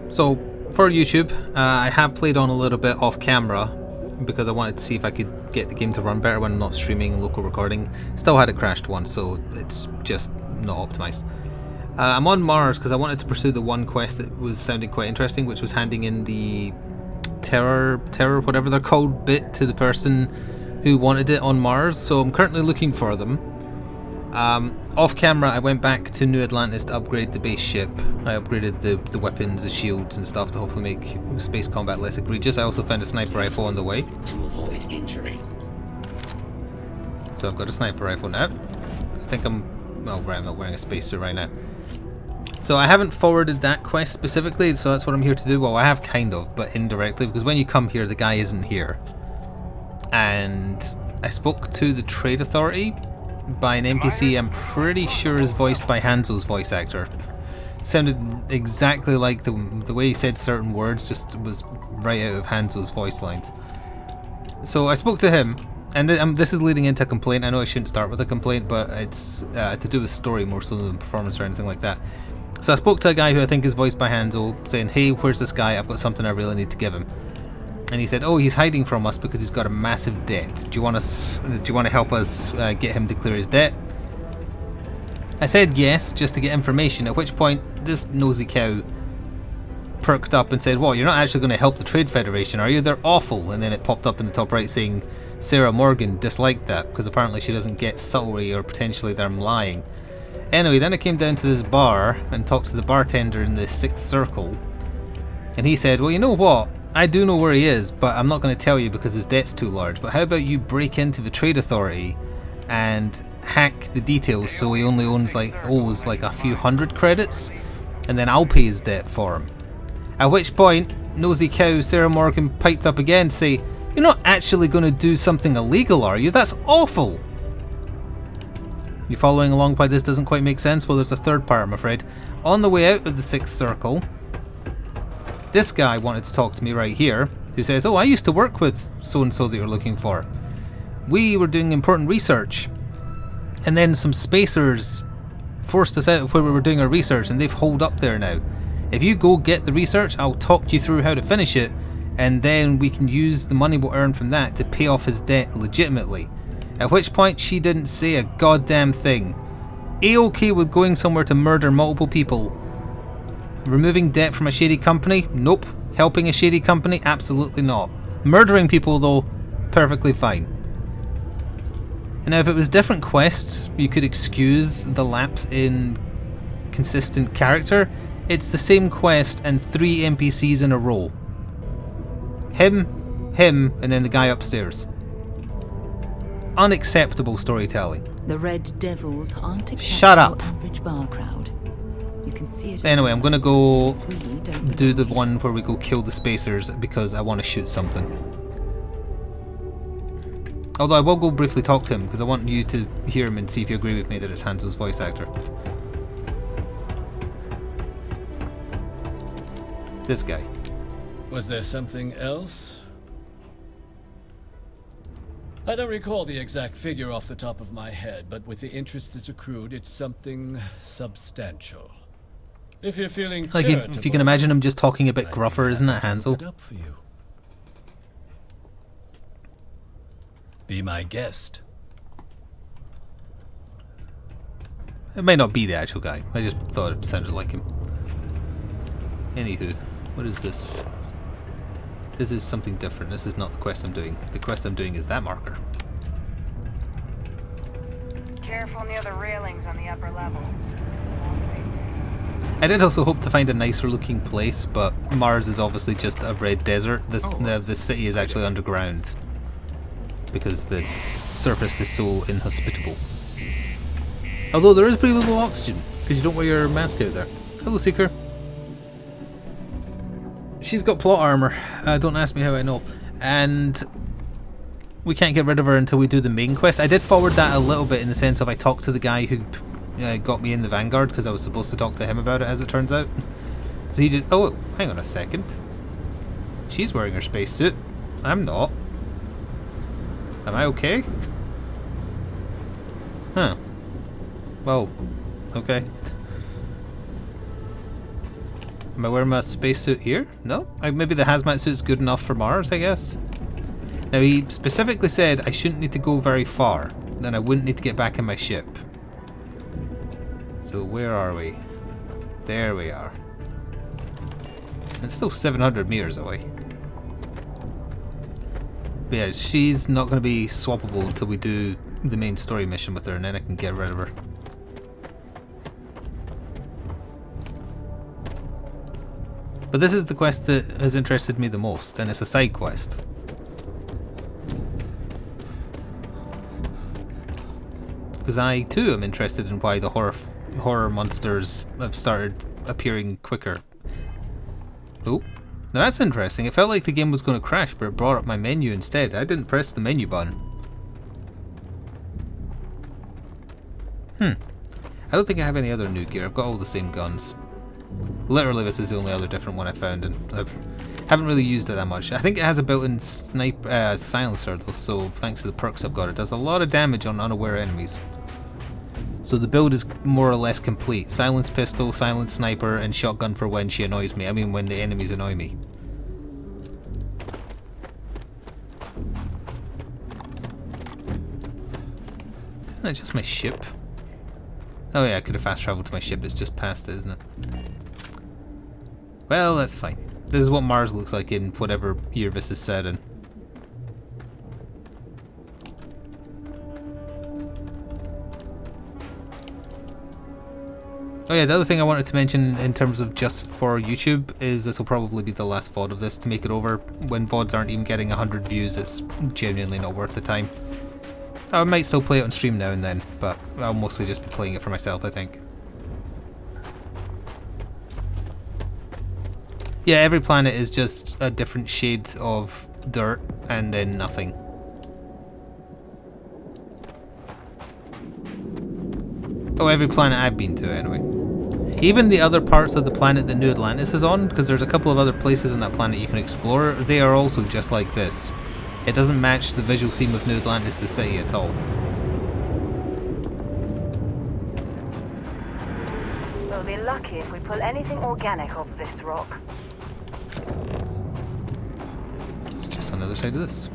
So, for YouTube, I have played on a little bit off camera because I wanted to see if I could get the game to run better when I'm not streaming local recording. Still had it crashed once, so it's just not optimized. I'm on Mars because I wanted to pursue the one quest that was sounding quite interesting, which was handing in the terror, whatever they're called, bit to the person who wanted it on Mars. So I'm currently looking for them. Off camera, I went back to New Atlantis to upgrade the base ship. I upgraded the weapons, the shields and stuff to hopefully make space combat less egregious. I also found a sniper rifle on the way. To avoid injury. So I've got a sniper rifle now. I think I'm not wearing a spacesuit right now. So I haven't forwarded that quest specifically, so that's what I'm here to do. Well, I have kind of, but indirectly, because when you come here, the guy isn't here. And I spoke to the Trade Authority by an NPC I'm pretty sure is voiced by Hanzo's voice actor. Sounded exactly like the way he said certain words, just was right out of Hanzo's voice lines. So I spoke to him, and this is leading into a complaint. I know I shouldn't start with a complaint, but it's to do with story more so than performance or anything like that. So I spoke to a guy who I think is voiced by Hanzo, saying, "Hey, where's this guy? I've got something I really need to give him." And he said, "Oh, he's hiding from us because he's got a massive debt. Do you want to help us get him to clear his debt?" I said yes, just to get information. At which point, this nosy cow perked up and said, "Well, you're not actually going to help the Trade Federation, are you? They're awful." And then it popped up in the top right saying Sarah Morgan disliked that because apparently she doesn't get subtly or potentially that I'm lying. Anyway, then I came down to this bar and talked to the bartender in the 6th circle, and he said, "Well, you know what? I do know where he is, but I'm not going to tell you because his debt's too large. But how about you break into the Trade Authority and hack the details so he only owes like a few hundred credits, and then I'll pay his debt for him." At which point, nosy cow Sarah Morgan piped up again to say, "You're not actually going to do something illegal, are you? That's awful." You following along why this doesn't quite make sense? Well, there's a third part, I'm afraid. On the way out of the 6th circle, this guy wanted to talk to me right here, who says, "Oh, I used to work with so-and-so that you're looking for. We were doing important research, and then some spacers forced us out of where we were doing our research, and they've holed up there now. If you go get the research, I'll talk you through how to finish it, and then we can use the money we'll earn from that to pay off his debt legitimately." At which point she didn't say a goddamn thing. A-okay with going somewhere to murder multiple people. Removing debt from a shady company? Nope. Helping a shady company? Absolutely not. Murdering people though? Perfectly fine. And now if it was different quests, you could excuse the lapse in consistent character. It's the same quest and 3 NPCs in a row. Him, and then the guy upstairs. Unacceptable storytelling. The Red Devils aren't exactly Shut up. your average bar crowd. You can see it. Anyway, I'm gonna go We don't do the one where we go kill the spacers because I want to shoot something. Although I will go briefly talk to him because I want you to hear him and see if you agree with me that it's Hanzo's voice actor. This guy. Was there something else? I don't recall the exact figure off the top of my head, but with the interest that's accrued, it's something substantial. If you're feeling Like if you can imagine him just talking a bit gruffer, isn't it, Hanzo? Up for you. Be my guest. It may not be the actual guy. I just thought it sounded like him. Anywho, what is this? This is something different. This is not the quest I'm doing. The quest I'm doing is that marker. Careful near the railings on the upper levels. I did also hope to find a nicer looking place, but Mars is obviously just a red desert. The city is actually underground because the surface is so inhospitable. Although there is pretty little oxygen because you don't wear your mask out there. Hello, Seeker. She's got plot armor. Don't ask me how I know. And we can't get rid of her until we do the main quest. I did forward that a little bit in the sense of I talked to the guy who got me in the Vanguard because I was supposed to talk to him about it, as it turns out. So he just... Oh, hang on a second. She's wearing her spacesuit. I'm not. Am I okay? Huh. Well, okay. Am I wearing my spacesuit here? No? Maybe the hazmat suit's good enough for Mars, I guess? Now, he specifically said I shouldn't need to go very far. Then I wouldn't need to get back in my ship. So where are we? There we are. It's still 700 meters away. But yeah, she's not going to be swappable until we do the main story mission with her, and then I can get rid of her. But this is the quest that has interested me the most, and it's a side quest. Because I too am interested in why the horror monsters have started appearing quicker. Oh, now that's interesting. It felt like the game was going to crash, but it brought up my menu instead. I didn't press the menu button. I don't think I have any other new gear. I've got all the same guns. Literally, this is the only other different one I found, and I haven't really used it that much. I think it has a built-in silencer, though, so thanks to the perks I've got, it does a lot of damage on unaware enemies. So the build is more or less complete. Silence pistol, silence sniper, and shotgun for when she annoys me. I mean, when the enemies annoy me. Isn't that just my ship? Oh yeah, I could have fast traveled to my ship. It's just past it, isn't it? Well, that's fine. This is what Mars looks like in whatever year this is set in. Oh yeah, the other thing I wanted to mention in terms of just for YouTube is this will probably be the last VOD of this to make it over. When VODs aren't even getting 100 views, it's genuinely not worth the time. I might still play it on stream now and then, but I'll mostly just be playing it for myself, I think. Yeah, every planet is just a different shade of dirt and then nothing. Oh, every planet I've been to anyway. Even the other parts of the planet that New Atlantis is on, because there's a couple of other places on that planet you can explore, they are also just like this. It doesn't match the visual theme of New Atlantis, the city, at all. We'll be lucky if we pull anything organic off this rock. It's just on the other side of this.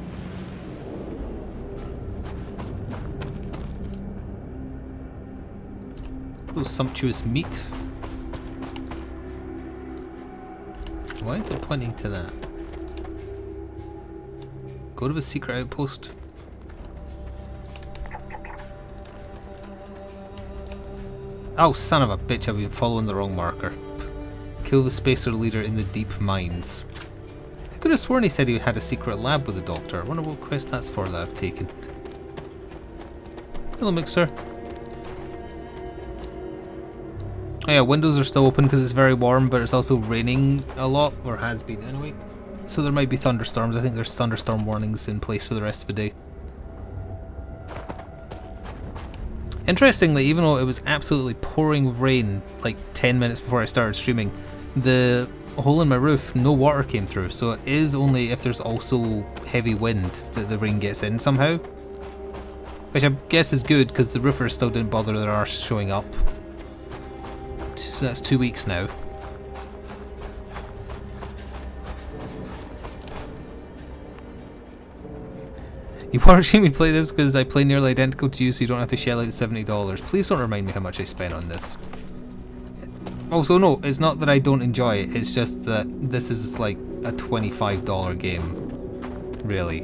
A little sumptuous meat. Why is it pointing to that? Go to the secret outpost. Oh, son of a bitch, I've been following the wrong marker. Kill the spacer leader in the deep mines. I could have sworn he said he had a secret lab with the doctor. I wonder what quest that's for that I've taken. Hello, Mixer. Oh yeah, windows are still open because it's very warm, but it's also raining a lot, or has been anyway. So there might be thunderstorms. I think there's thunderstorm warnings in place for the rest of the day. Interestingly, even though it was absolutely pouring rain like 10 minutes before I started streaming, the hole in my roof, no water came through, so it is only if there's also heavy wind that the rain gets in somehow. Which I guess is good, because the roofers still didn't bother their arse showing up. So that's 2 weeks now. You watching me play this because I play nearly identical to you, so you don't have to shell out $70. Please don't remind me how much I spent on this. Also, no, it's not that I don't enjoy it, it's just that this is like a $25 game. Really.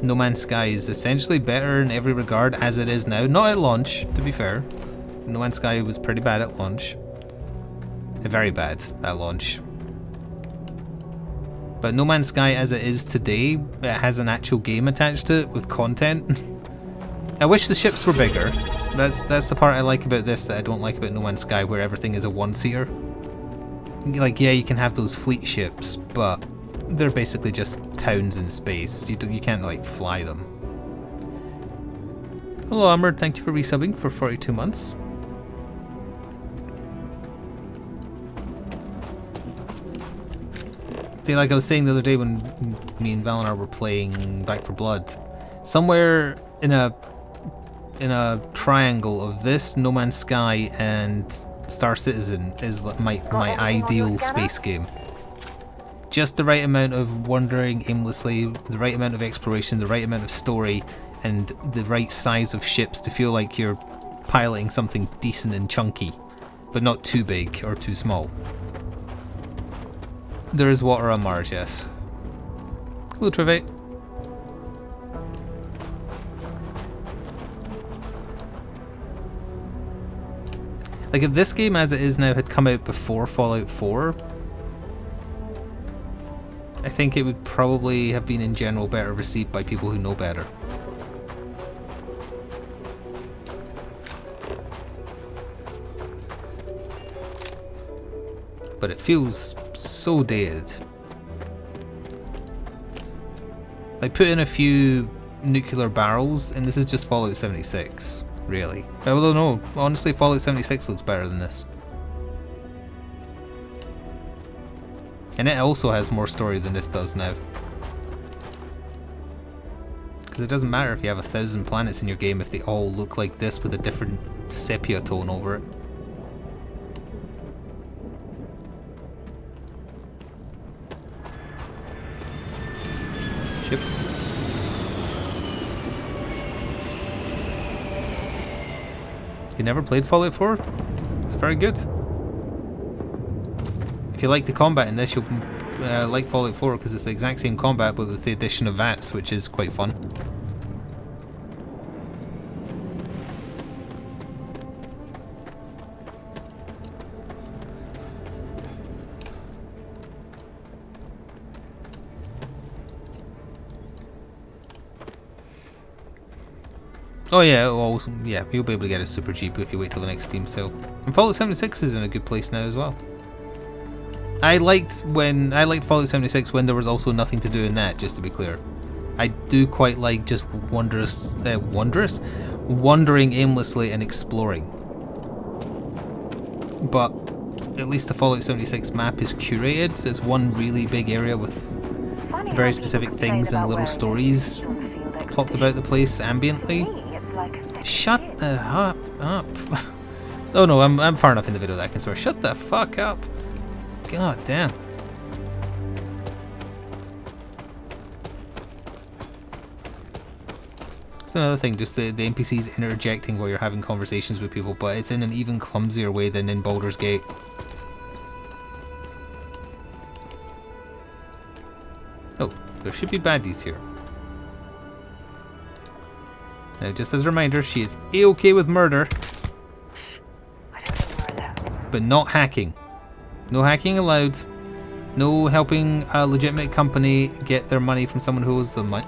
No Man's Sky is essentially better in every regard as it is now. Not at launch, to be fair. No Man's Sky was pretty bad at launch. Very bad at launch. But No Man's Sky as it is today, it has an actual game attached to it with content. I wish the ships were bigger. That's the part I like about this that I don't like about No Man's Sky, where everything is a one-seater. Like, yeah, you can have those fleet ships, but they're basically just towns in space. You can't, like, fly them. Hello, Armored. Thank you for resubbing for 42 months. See, like I was saying the other day when me and Valinar were playing Back 4 Blood, somewhere in a triangle of this, No Man's Sky, and Star Citizen is my ideal space game. Just the right amount of wandering aimlessly, the right amount of exploration, the right amount of story, and the right size of ships to feel like you're piloting something decent and chunky, but not too big or too small. There is water on Mars, yes. Hello, Trevate. Like, if this game as it is now had come out before Fallout 4, I think it would probably have been in general better received by people who know better. But it feels so dated. Like, put in a few nuclear barrels and this is just Fallout 76, really. Although no, honestly Fallout 76 looks better than this. And it also has more story than this does now. Because it doesn't matter if you have 1,000 planets in your game if they all look like this with a different sepia tone over it. Ship. You never played Fallout 4? It's very good. If you like the combat in this, you'll like Fallout 4 because it's the exact same combat but with the addition of VATS, which is quite fun. Oh yeah, well, yeah, you'll be able to get it super cheap if you wait till the next Steam sale. And Fallout 76 is in a good place now as well. I liked Fallout 76 when there was also nothing to do in that, just to be clear. I do quite like just wandering aimlessly and exploring. But at least the Fallout 76 map is curated. It's one really big area with very specific things and little stories plopped about the place ambiently. Shut the up. Oh no, I'm far enough in the video that I can swear. Shut the fuck up. God damn. It's another thing, just the NPCs interjecting while you're having conversations with people, but it's in an even clumsier way than in Baldur's Gate. Oh, there should be baddies here. Now, just as a reminder, she is A-okay with murder, but not hacking. No hacking allowed. No helping a legitimate company get their money from someone who owes them money.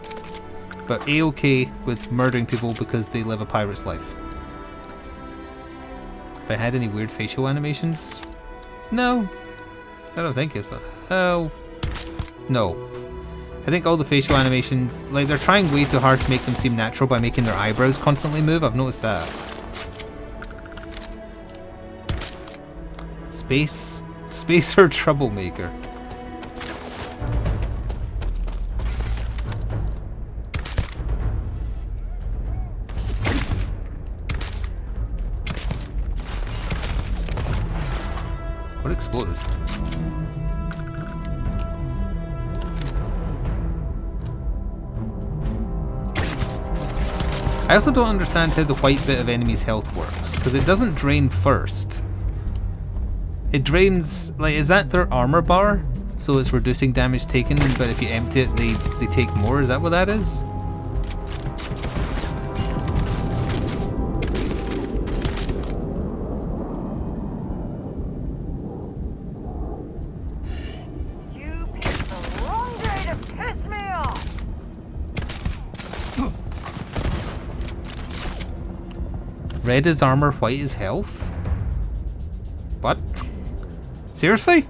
But A-okay with murdering people because they live a pirate's life. Have I had any weird facial animations? No. I don't think so. Oh. No. I think all the facial animations, like, they're trying way too hard to make them seem natural by making their eyebrows constantly move. I've noticed that. Spacer troublemaker. What exploded? I also don't understand how the white bit of enemies' health works, because it doesn't drain first. It drains, like, is that their armor bar? So it's reducing damage taken, but if you empty it, they take more? Is that what that is? You picked the wrong day to piss me off. Red is armor, white is health? What? Seriously?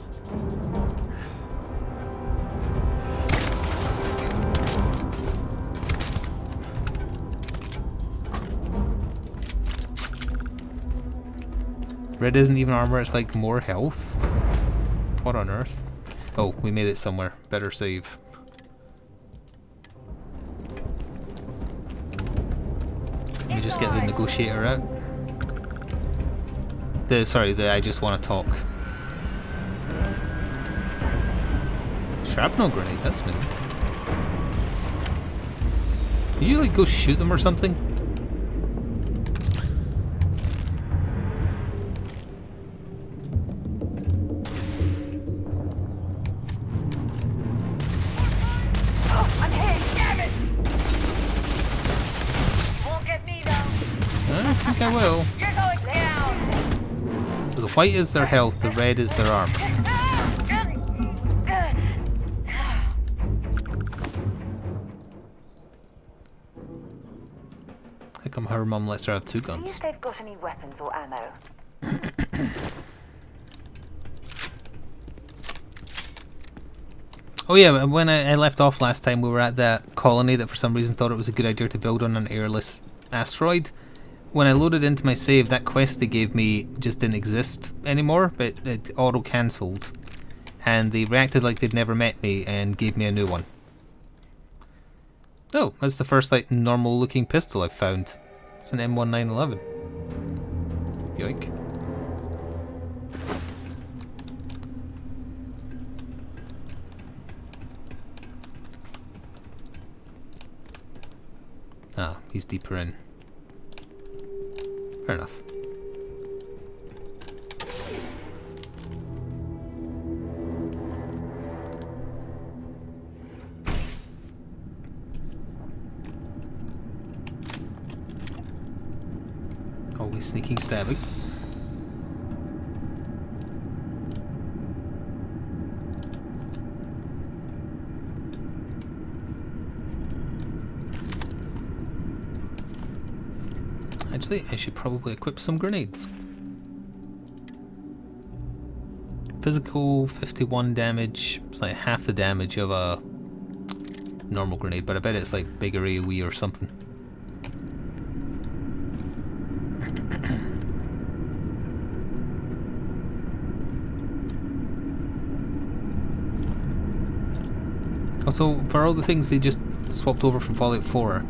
Red isn't even armor, it's like more health? What on earth? Oh, we made it somewhere. Better save. Let me just get the negotiator out. The I just want to talk. Shrapnel grenade, that's new. Can you like go shoot them or something? Oh, I'm hit! Damn it! Won't get me though. I think I will. You're going down. So the white is their health, the red is their armor. How come her mum lets her have 2 See guns? if they've got any weapons or ammo. Oh yeah, when I left off last time, we were at that colony that for some reason thought it was a good idea to build on an airless asteroid. When I loaded into my save, that quest they gave me just didn't exist anymore, but it auto-cancelled. And they reacted like they'd never met me and gave me a new one. Oh, that's the first like normal looking pistol I've found. It's an M1911. Yoink. Ah, he's deeper in. Fair enough. Always sneaking, stabbing. Actually, I should probably equip some grenades. Physical 51 damage. It's like half the damage of a normal grenade, but I bet it's like bigger AoE or something. Also, for all the things they just swapped over from Fallout 4,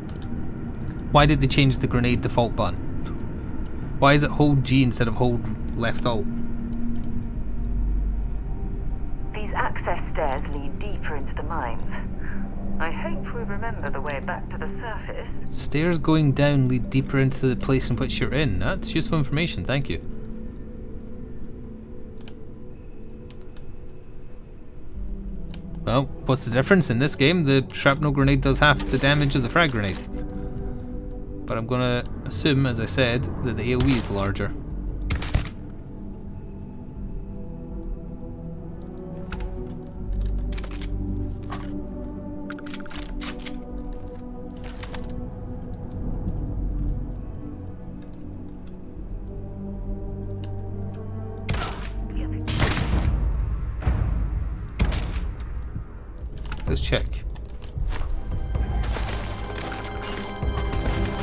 why did they change the grenade default button? Why is it hold G instead of hold left alt? These access stairs lead deeper into the mines. I hope we remember the way back to the surface. Stairs going down lead deeper into the place in which you're in. That's useful information, thank you. Well, what's the difference? In this game, the shrapnel grenade does half the damage of the frag grenade. But I'm gonna assume, as I said, that the AoE is larger. Let's check.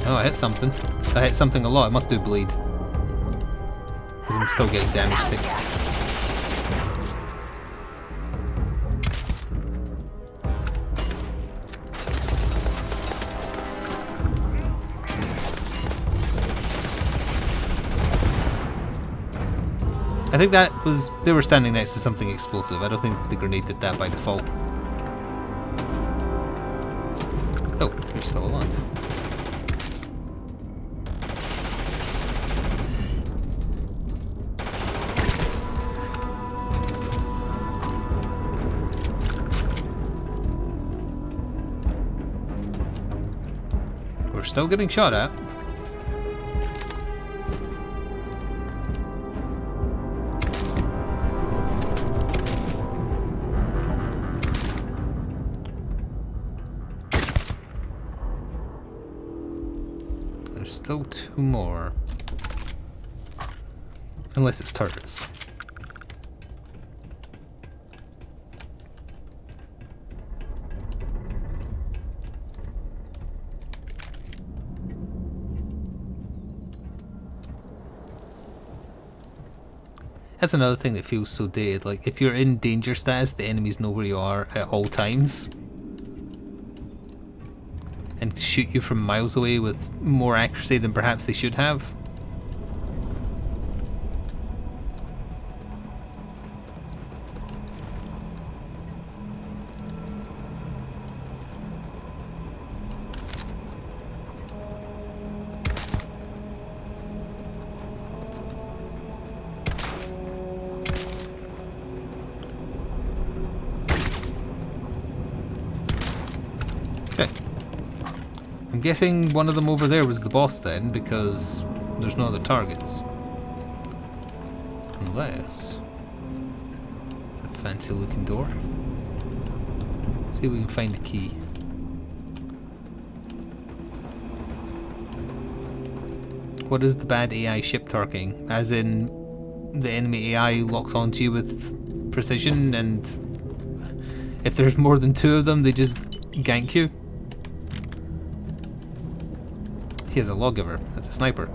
Oh, I hit something. I hit something a lot. It must do bleed. Because I'm still getting damage ticks. I think that was... they were standing next to something explosive. I don't think the grenade did that by default. Oh, you're still alive. We're still getting shot at. There's still 2 more. Unless it's turrets. That's another thing that feels so dated. Like, if you're in danger status, the enemies know where you are at all times. And shoot you from miles away with more accuracy than perhaps they should have. Okay. I'm guessing one of them over there was the boss then, because there's no other targets. Unless... It's a fancy looking door. See if we can find the key. What is the bad AI ship targeting? As in, the enemy AI locks onto you with precision, and if there's more than two of them, they just gank you? He has a lawgiver. That's a sniper.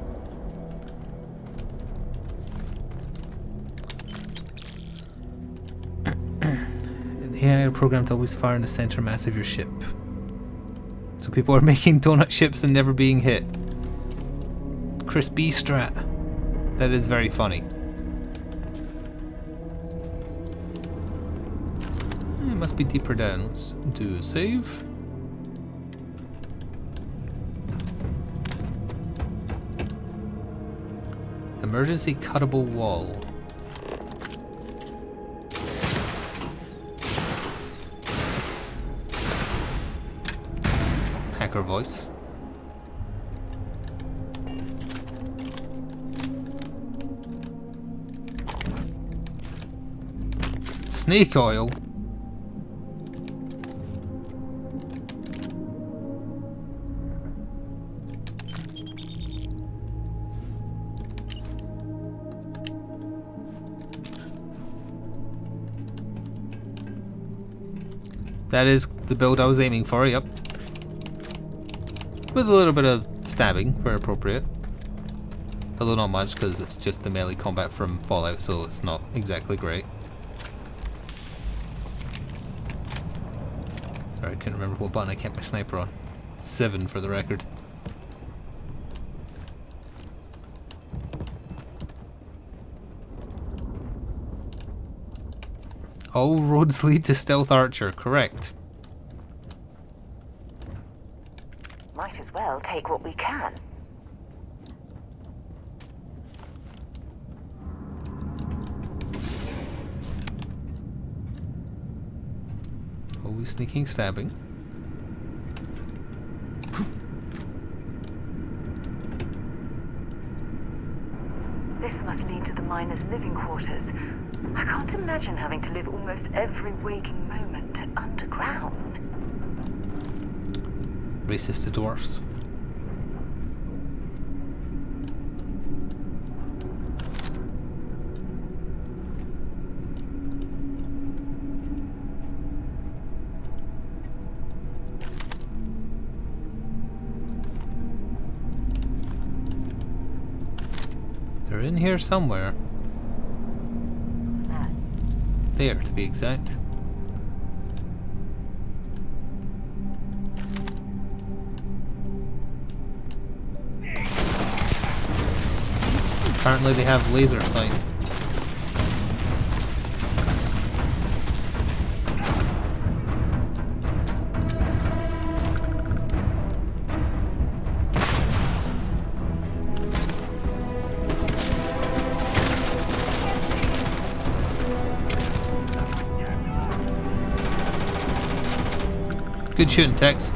The AI are programmed to always fire in the center mass of your ship. So people are making donut ships and never being hit. Chris B. Strat. That is very funny. It must be deeper down. Let's do a save. Emergency cuttable wall. Hacker voice. Snake oil. That is the build I was aiming for, yep. With a little bit of stabbing, where appropriate. Although not much, because it's just the melee combat from Fallout, so it's not exactly great. Sorry, I couldn't remember what button I kept my sniper on. 7 for the record. All roads lead to Stealth Archer, correct. Might as well take what we can. Always sneaking, stabbing. This must lead to the miners' living quarters. I can't imagine having to live almost every waking moment underground. Racist to dwarfs. They're in here somewhere. There, to be exact. Apparently they have laser sight. Good shooting, Tex.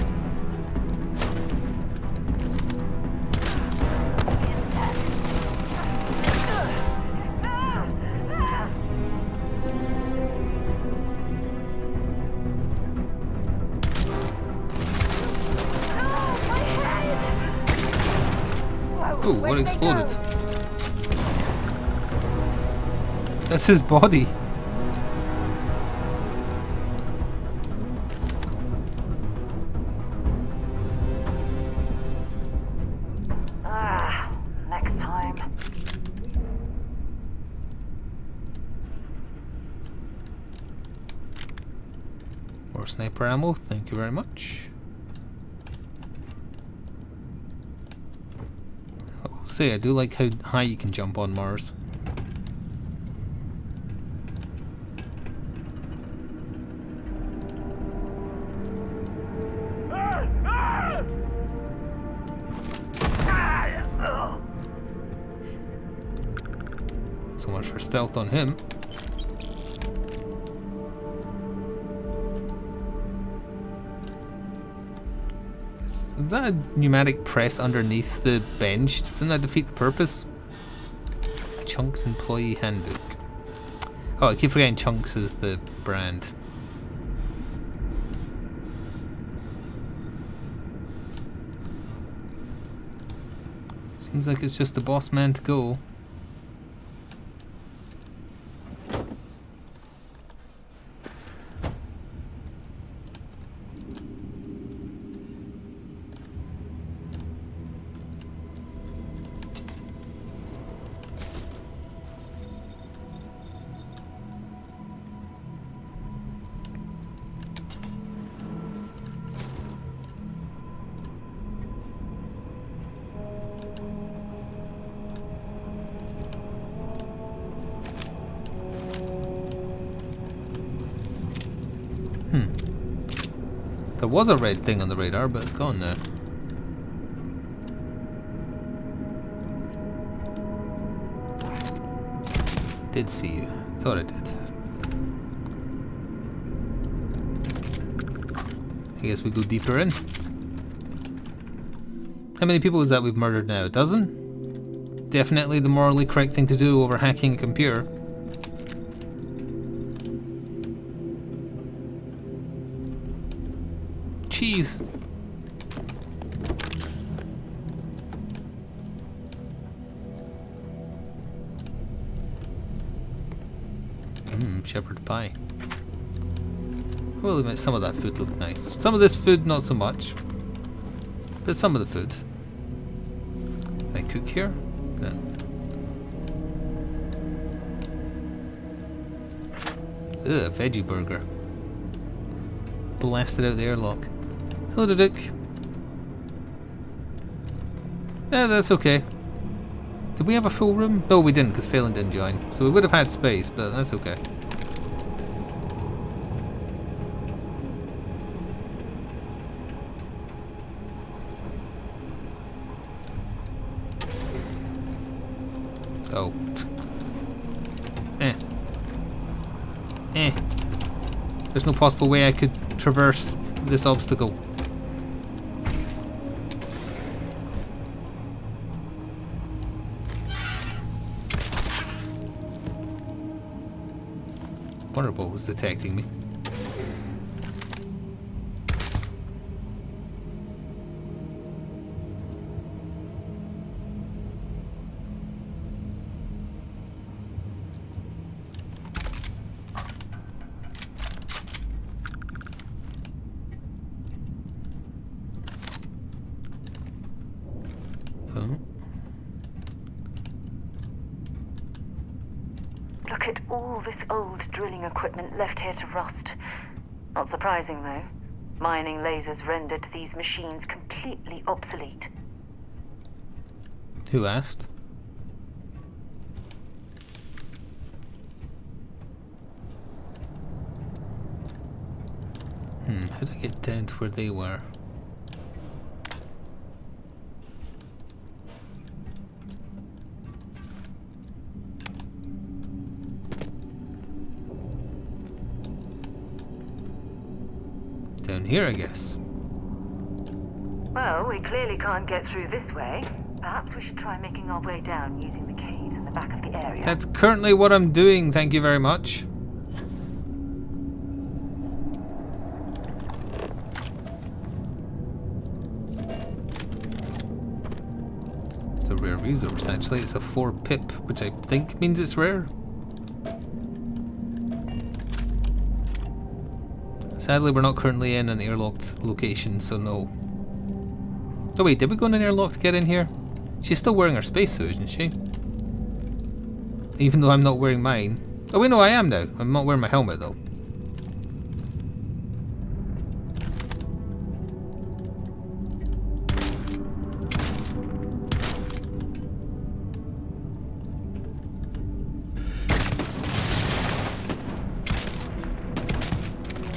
Ooh, what exploded? That's his body. Next time. More sniper ammo, thank you very much. I will say, I do like how high you can jump on Mars. So much for stealth on him. Is that a pneumatic press underneath the bench? Doesn't that defeat the purpose? Chunks Employee Handbook. Oh, I keep forgetting Chunks is the brand. Seems like it's just the boss man to go. There was a red thing on the radar, but it's gone now. Did see you. Thought I did. I guess we go deeper in. How many people is that we've murdered now? A dozen? Definitely the morally correct thing to do over hacking a computer. Cheese. Shepherd pie. Well, admit some of that food looked nice. Some of this food, not so much. But some of the food. Can I cook here? No. Ugh, veggie burger. Blasted out the airlock. Hello, Duke. Yeah, that's okay. Did we have a full room? No, we didn't, because Phelan didn't join. So we would have had space, but that's okay. Oh. There's no possible way I could traverse this obstacle. Wonderball was detecting me. Look at all this old drilling equipment left here to rust. Not surprising, though. Mining lasers rendered these machines completely obsolete. Who asked? How did I get down to where they were? Down here, I guess. Well, we clearly can't get through this way. Perhaps we should try making our way down using the caves in the back of the area. That's currently what I'm doing, thank you very much. It's a rare resource, actually. It's a 4 pip, which I think means it's rare. Sadly, we're not currently in an airlocked location, so no. Oh wait, did we go in an airlock to get in here? She's still wearing her spacesuit, isn't she? Even though I'm not wearing mine. Oh wait, no, I am now. I'm not wearing my helmet though.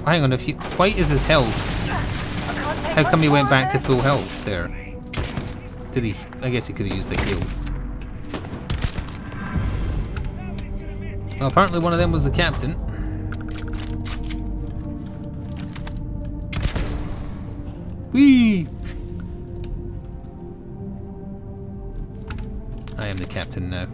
Hang on, if white is his health, how come he went back to full health there? Did he? I guess he could have used a heal. Well, apparently one of them was the captain. Whee! I am the captain now.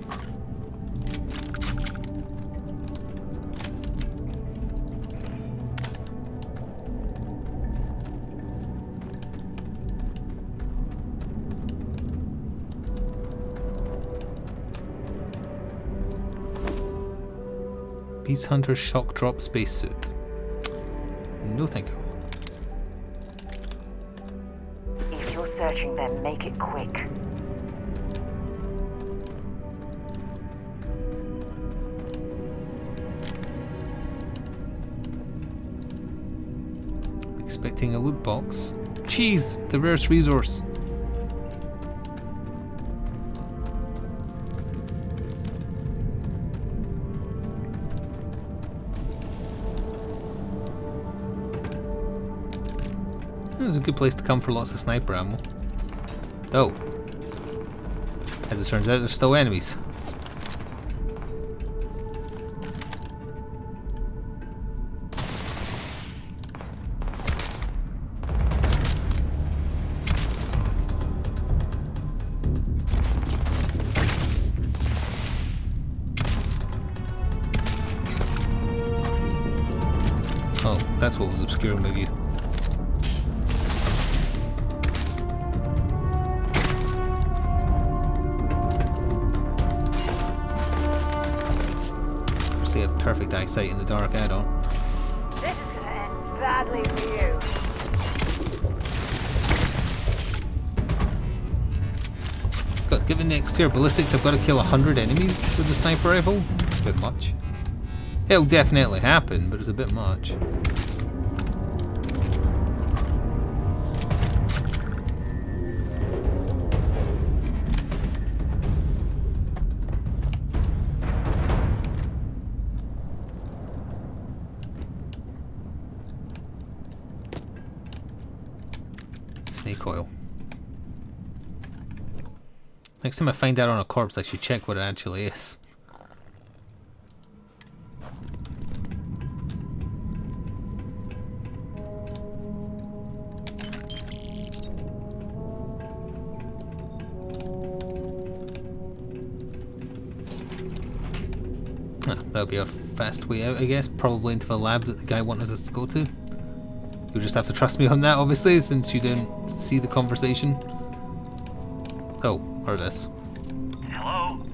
Beast Hunter shock drop spacesuit. No thank you. If you're searching them, make it quick. Expecting a loot box. Cheese, the rarest resource. It was a good place to come for lots of sniper ammo. Oh. As it turns out, there's still enemies. Oh, that's what was obscuring my view. They have perfect eyesight in the dark, I don't. This is gonna end badly for you. God, given the exterior ballistics, I've got to kill 100 enemies with the sniper rifle. A bit much. It'll definitely happen, but it's a bit much. Snake oil. Next time I find that on a corpse, I should check what it actually is. That'll be a fast way out, I guess. Probably into the lab that the guy wanted us to go to. You'll just have to trust me on that, obviously, since you didn't see the conversation. Oh, or this. Hello?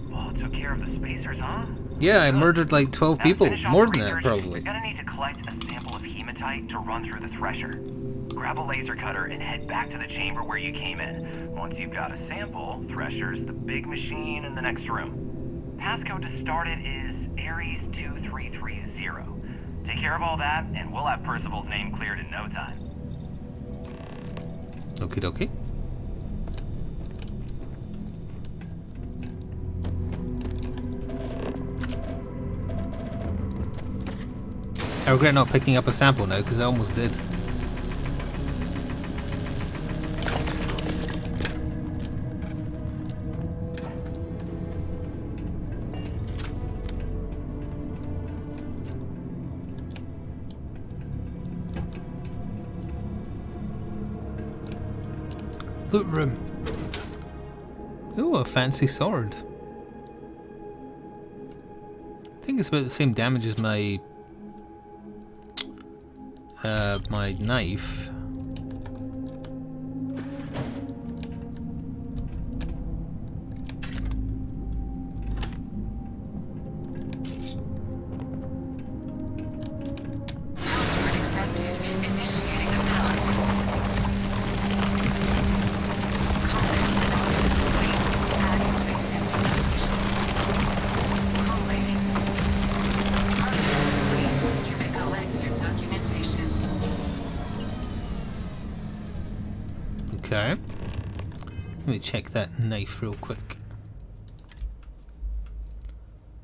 Well, took care of the spacers, huh? Yeah, I murdered like 12 Now to people. finish off More the than that, research, probably. You're gonna need to collect a sample of hematite to run through the thresher. Grab a laser cutter and head back to the chamber where you came in. Once you've got a sample, thresher's the big machine in the next room. Passcode to start it is Ares 2330. Take care of all that, and we'll have Percival's name cleared in no time. Okie dokie. I regret not picking up a sample now because I almost did. Loot room. Ooh, a fancy sword. I think it's about the same damage as my my knife. Password accepted. Initiating analysis. Compound analysis complete. Adding to existing notation. Collating. Process complete. You may collect your documentation. Okay. Let me check that knife real quick.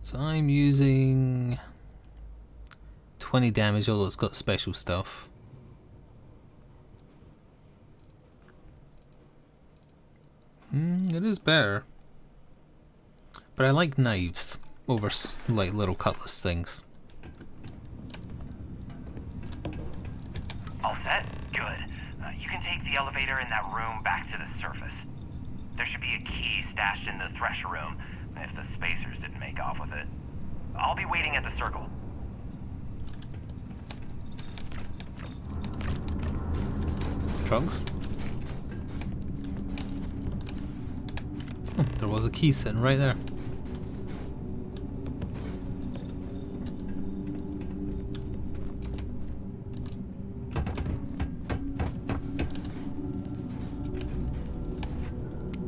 So I'm using 20 damage, although it's got special stuff. It is better. But I like knives over like little cutlass things. All set? Good. You can take the elevator in that room back to the surface. There should be a key stashed in the thresher room, if the spacers didn't make off with it. I'll be waiting at the circle. Trunks? Oh, there was a key sitting right there.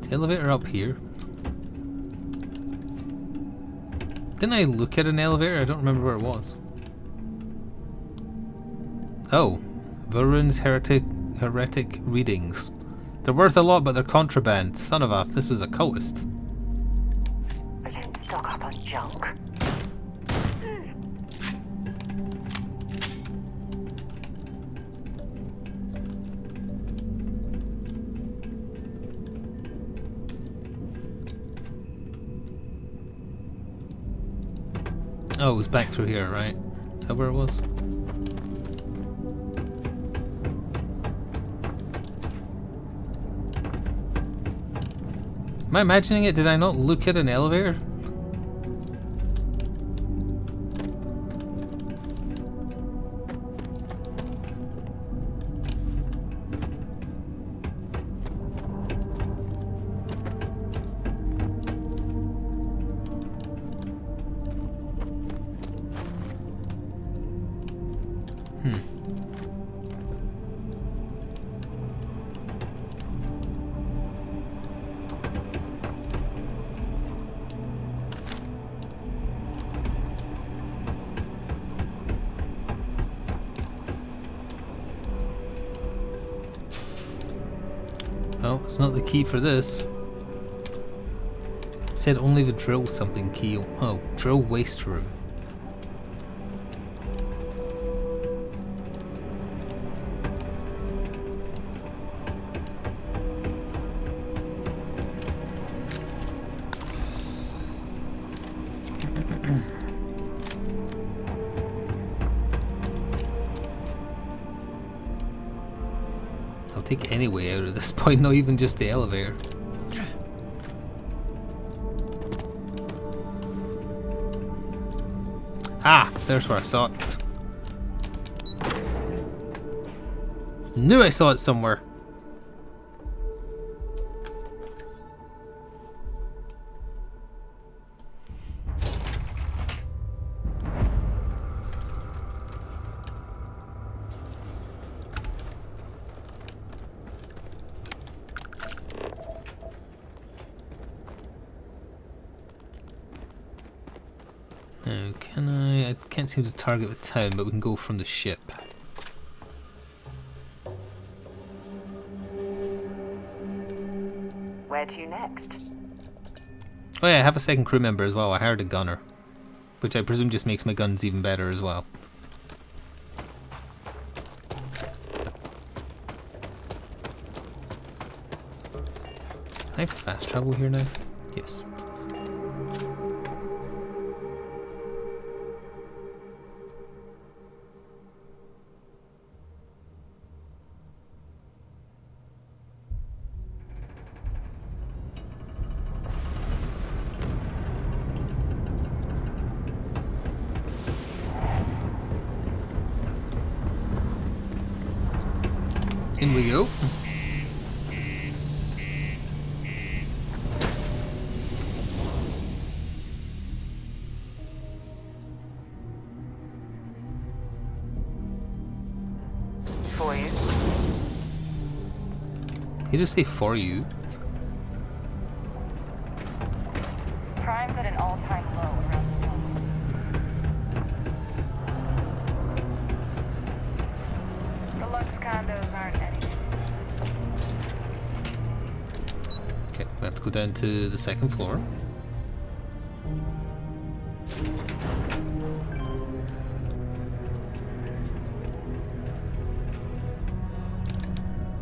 The elevator up here. Didn't I look at an elevator? I don't remember where it was. Oh, Varun's heretic readings. They're worth a lot, but they're contraband. Son of a, this was a cultist. I don't stock up on junk. Oh, it was back through here, right? Is that where it was? Am I imagining it? Did I not look at an elevator? Oh, it's not the key for this. It said only the drill something key. Oh, drill waste room. I'll take any way out of this point, not even just the elevator. Ah, there's where I saw it. Knew I saw it somewhere. Now, can I can't seem to target the town, but we can go from the ship. Where to next? Oh yeah, I have a second crew member as well. I hired a gunner, which I presume just makes my guns even better as well. Can I fast travel here now? Yes. In we go. For you. You just say for you. Crime's at an all-time low around the world. The Lux condos aren't anything. Okay, we have to go down to the second floor.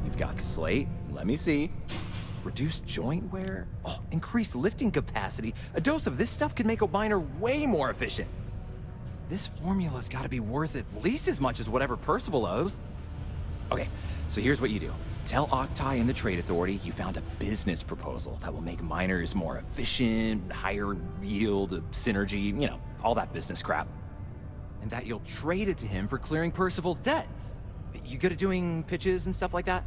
You've got the slate. Let me see. Reduced joint wear? Oh, increased lifting capacity. A dose of this stuff could make a miner way more efficient. This formula's gotta be worth at least as much as whatever Percival owes. Okay, so here's what you do. Tell Octai and the Trade Authority you found a business proposal that will make miners more efficient, higher yield, synergy, you know, all that business crap. And that you'll trade it to him for clearing Percival's debt. You good at doing pitches and stuff like that?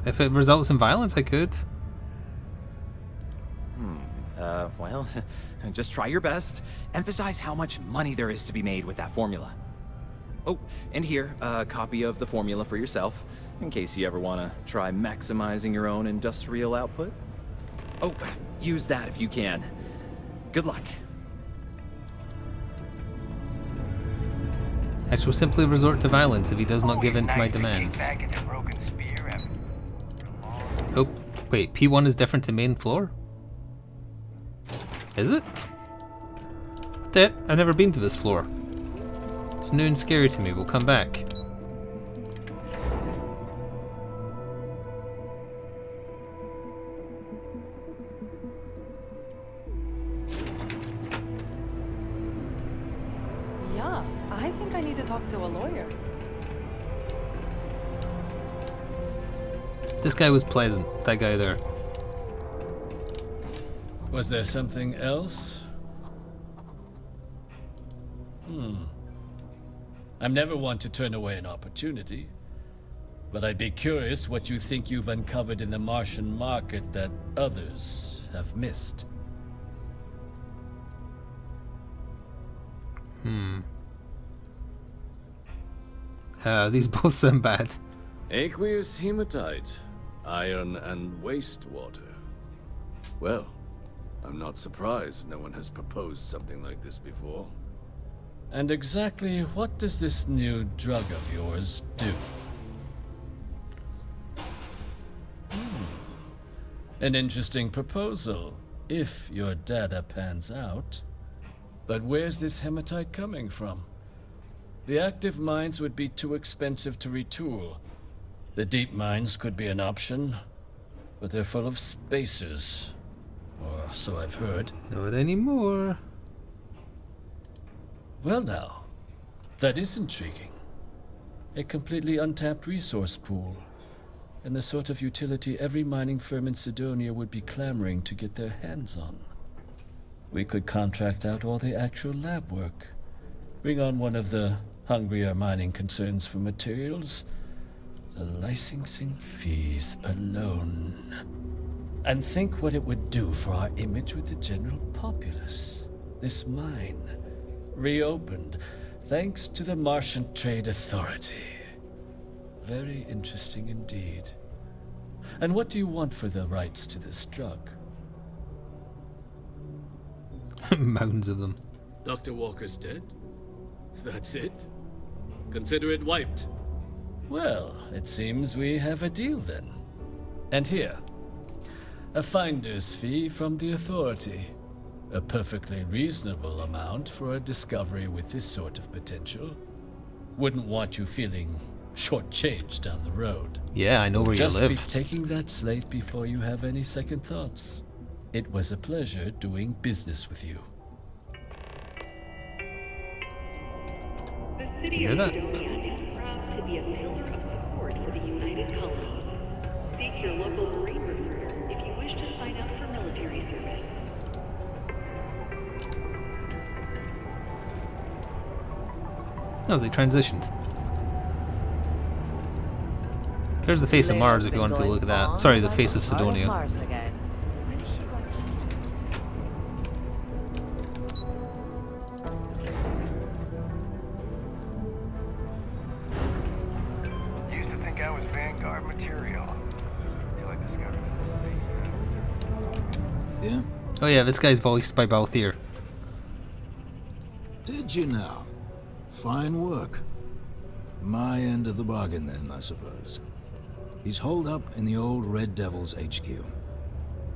If it results in violence, I could. Well, just try your best. Emphasize how much money there is to be made with that formula. Oh, and here, a copy of the formula for yourself, in case you ever want to try maximizing your own industrial output. Oh, use that if you can. Good luck. I shall simply resort to violence if he does not give in to my demands. Oh, wait, P1 is different to main floor? Is it? I've never been to this floor. It's new and scary to me. We'll come back. Yeah, I think I need to talk to a lawyer. This guy was pleasant. That guy there. Was there something else? I'm never one to turn away an opportunity, but I'd be curious what you think you've uncovered in the Martian market that others have missed. These both sound bad. Aqueous hematite, iron and wastewater. Well, I'm not surprised no one has proposed something like this before. And exactly what does this new drug of yours do? An interesting proposal, if your data pans out. But where's this hematite coming from? The active mines would be too expensive to retool. The deep mines could be an option, but they're full of spacers. Or so I've heard. Not anymore. Well now, that is intriguing. A completely untapped resource pool, and the sort of utility every mining firm in Sidonia would be clamoring to get their hands on. We could contract out all the actual lab work, bring on one of the hungrier mining concerns for materials, the licensing fees alone. And think what it would do for our image with the general populace. This mine, reopened, thanks to the Martian Trade Authority. Very interesting indeed. And what do you want for the rights to this drug? Mountains of them. Dr. Walker's dead? That's it? Consider it wiped. Well, it seems we have a deal then. And here, a finder's fee from the Authority. A perfectly reasonable amount for a discovery with this sort of potential. Wouldn't want you feeling shortchanged down the road. Yeah, I know where you Just live. be taking that slate before you have any second thoughts. It was a pleasure doing business with you. The city You hear of that? Sidonia is proud to be a pillar of support for the United Colonies. Seek your local Marine recruiter if you wish to sign up for military service. Oh, they transitioned. There's the face of Mars if you wanted to look at that. Sorry, the face of Sidonia. Mars again. When is she going to... Used to think I was Vanguard material until I discovered this. Yeah? Oh yeah, this guy's voiced by Balthier. Did you now? Fine work. My end of the bargain then, I suppose. He's holed up in the old Red Devil's HQ.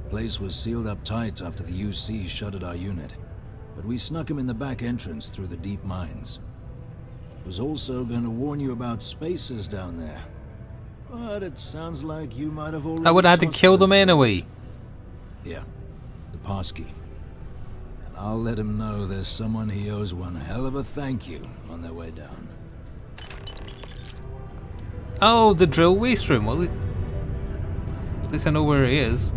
Place was sealed up tight after the UC shuttered our unit, but we snuck him in the back entrance through the deep mines. Was also going to warn you about spacers down there. But it sounds like you might have already I would have had to tossed kill those them anyway. things. Yeah, the passkey. I'll let him know there's someone he owes one hell of a thank you on their way down. Oh, the drill waste room. Well, at least I know where he is.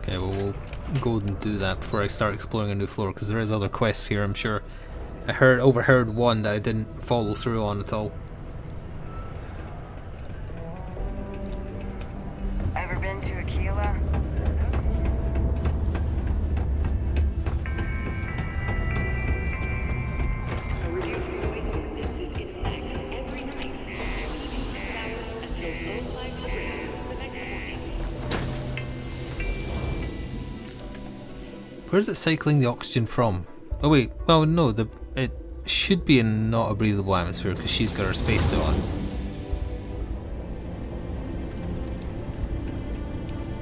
Okay, well, we'll go and do that before I start exploring a new floor, because there is other quests here, I'm sure. I overheard one that I didn't follow through on at all. Ever been to Aquila? A review frequency listed in effect every night from 6 hours until 0500 the next morning. Where's it cycling the oxygen from? Oh wait, well no, it should be in not a breathable atmosphere because she's got her spacesuit on.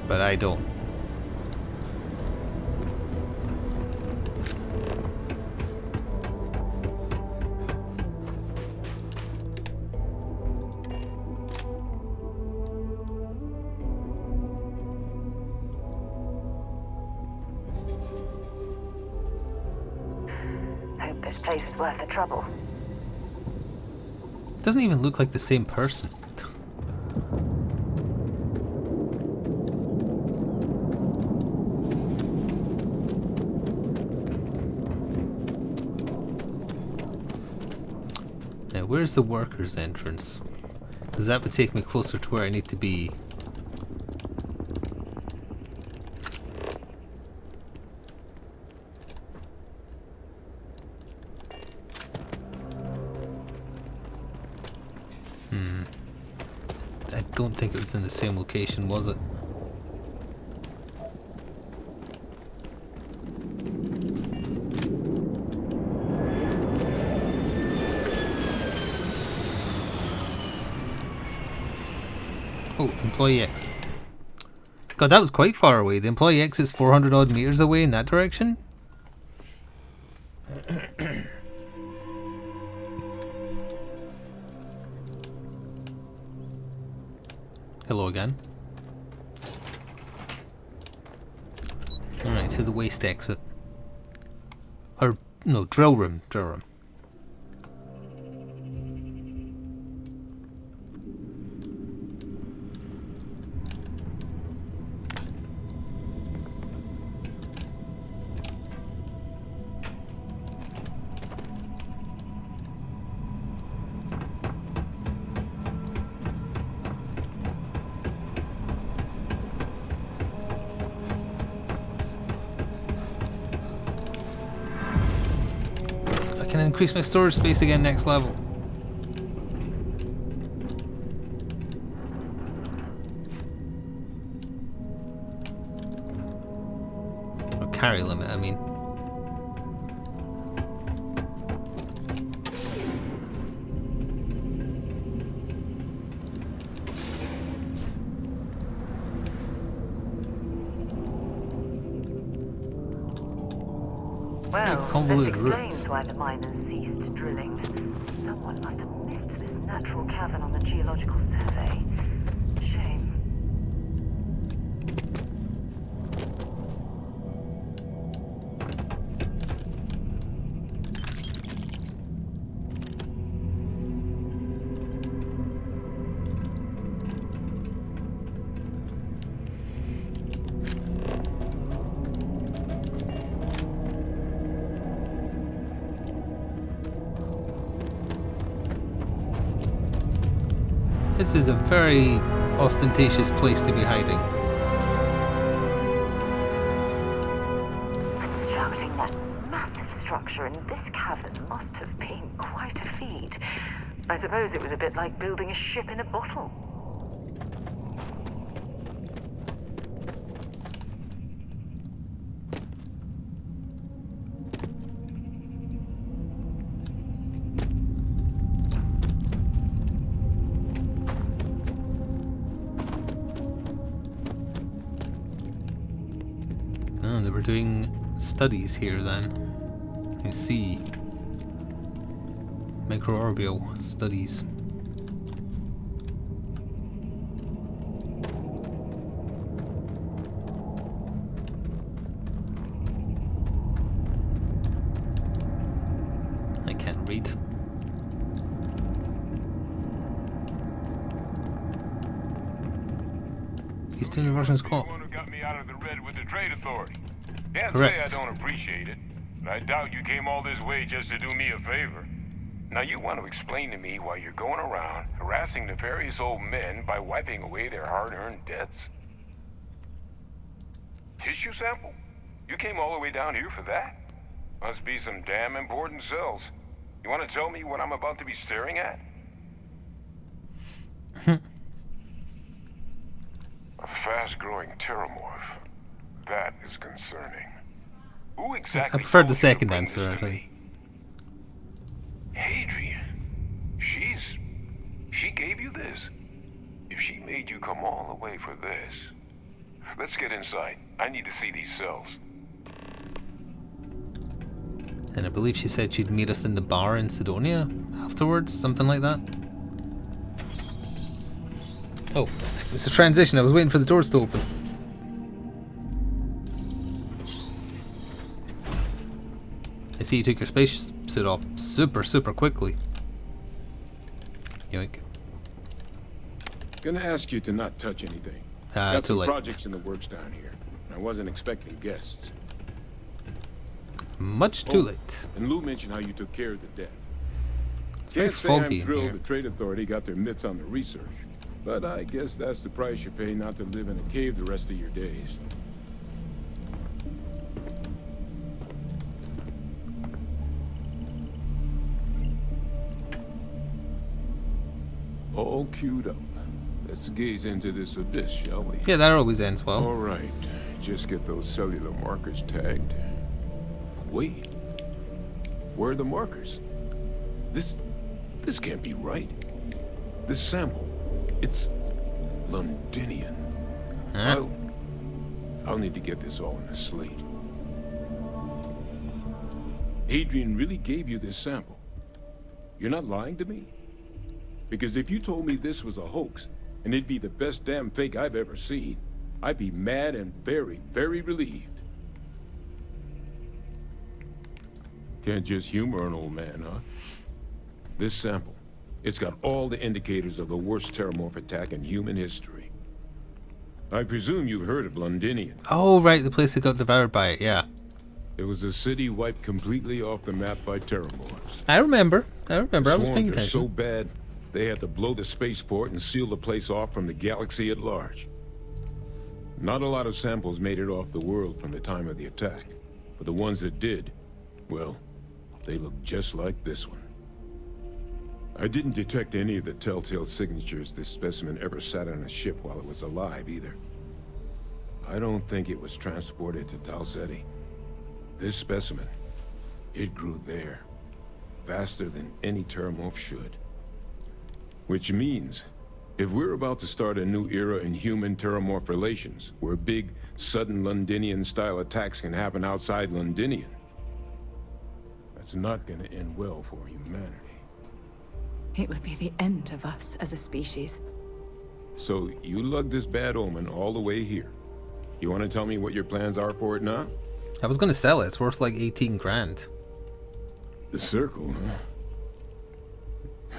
But I don't. Hope this place is worth the trouble. Doesn't even look like the same person. Now, where's the workers' entrance? Because that would take me closer to where I need to be. I don't think it was in the same location, was it? Oh, employee exit. God, that was quite far away. The employee exit's 400 odd meters away in that direction? Hello again. Alright, to the waste exit. Or, no, drill room. Drill room. I can increase my storage space again next level. Or carry limit, I mean. Well, this Convoluted route. explains why the miners ceased drilling. Someone must have missed this natural cavern on the geological survey. Shame. This is a very ostentatious place to be hiding. Constructing that massive structure in this cavern must have been quite a feat. I suppose it was a bit like building a ship in a bottle. Oh, they were doing studies here then. I see. Microorbial studies. read. He's doing the Russian squad. You who got me out of the red with the trade authority. Can't Correct. say I don't appreciate it, but I doubt you came all this way just to do me a favor. Now you want to explain to me why you're going around harassing nefarious old men by wiping away their hard-earned debts? Tissue sample? You came all the way down here for that? Must be some damn important cells. You want to tell me what I'm about to be staring at? A fast-growing terramorph. That is concerning. Who exactly I prefer the told you to second bring answer, this I to think. me? Adrian. She gave you this? If she made you come all the way for this... Let's get inside. I need to see these cells. And I believe she said she'd meet us in the bar in Sidonia afterwards, something like that. Oh, it's a transition. I was waiting for the doors to open. I see you took your spacesuit off super quickly. Yoink. Gonna ask you to not touch anything. Got Too some late. projects in the works down here. I wasn't expecting guests. Much too late. And Lou mentioned how you took care of the debt. very Can't say I'm foggy in thrilled here. the trade authority got their mitts on the research, but I guess that's the price you pay not to live in a cave the rest of your days. All queued up. Let's gaze into this abyss, shall we? Yeah, that always ends well. All right. Just get those cellular markers tagged. Wait. Where are the markers? This can't be right. This sample, it's Londinian. Huh? I'll need to get this all in a slate. Adrian really gave you this sample. You're not lying to me? Because if you told me this was a hoax, and it'd be the best damn fake I've ever seen, I'd be mad and very, very relieved. Can't just humor an old man, huh? This sample, it's got all the indicators of the worst terramorph attack in human history. I presume you've heard of Londinian. Oh, right, the place that got devoured by it, yeah. It was a city wiped completely off the map by terramorphs. I remember. I was Swarms paying are attention. so bad, they had to blow the spaceport and seal the place off from the galaxy at large. Not a lot of samples made it off the world from the time of the attack, but the ones that did, well, they look just like this one. I didn't detect any of the telltale signatures this specimen ever sat on a ship while it was alive, either. I don't think it was transported to Dalseti. This specimen, it grew there, faster than any terramorph should. Which means, if we're about to start a new era in human-terramorph relations, where big, sudden Londinian-style attacks can happen outside Londinian, that's not gonna end well for humanity. It would be the end of us as a species. So, you lugged this bad omen all the way here. You want to tell me what your plans are for it now? I was going to sell it. It's worth like 18 grand. The circle, huh?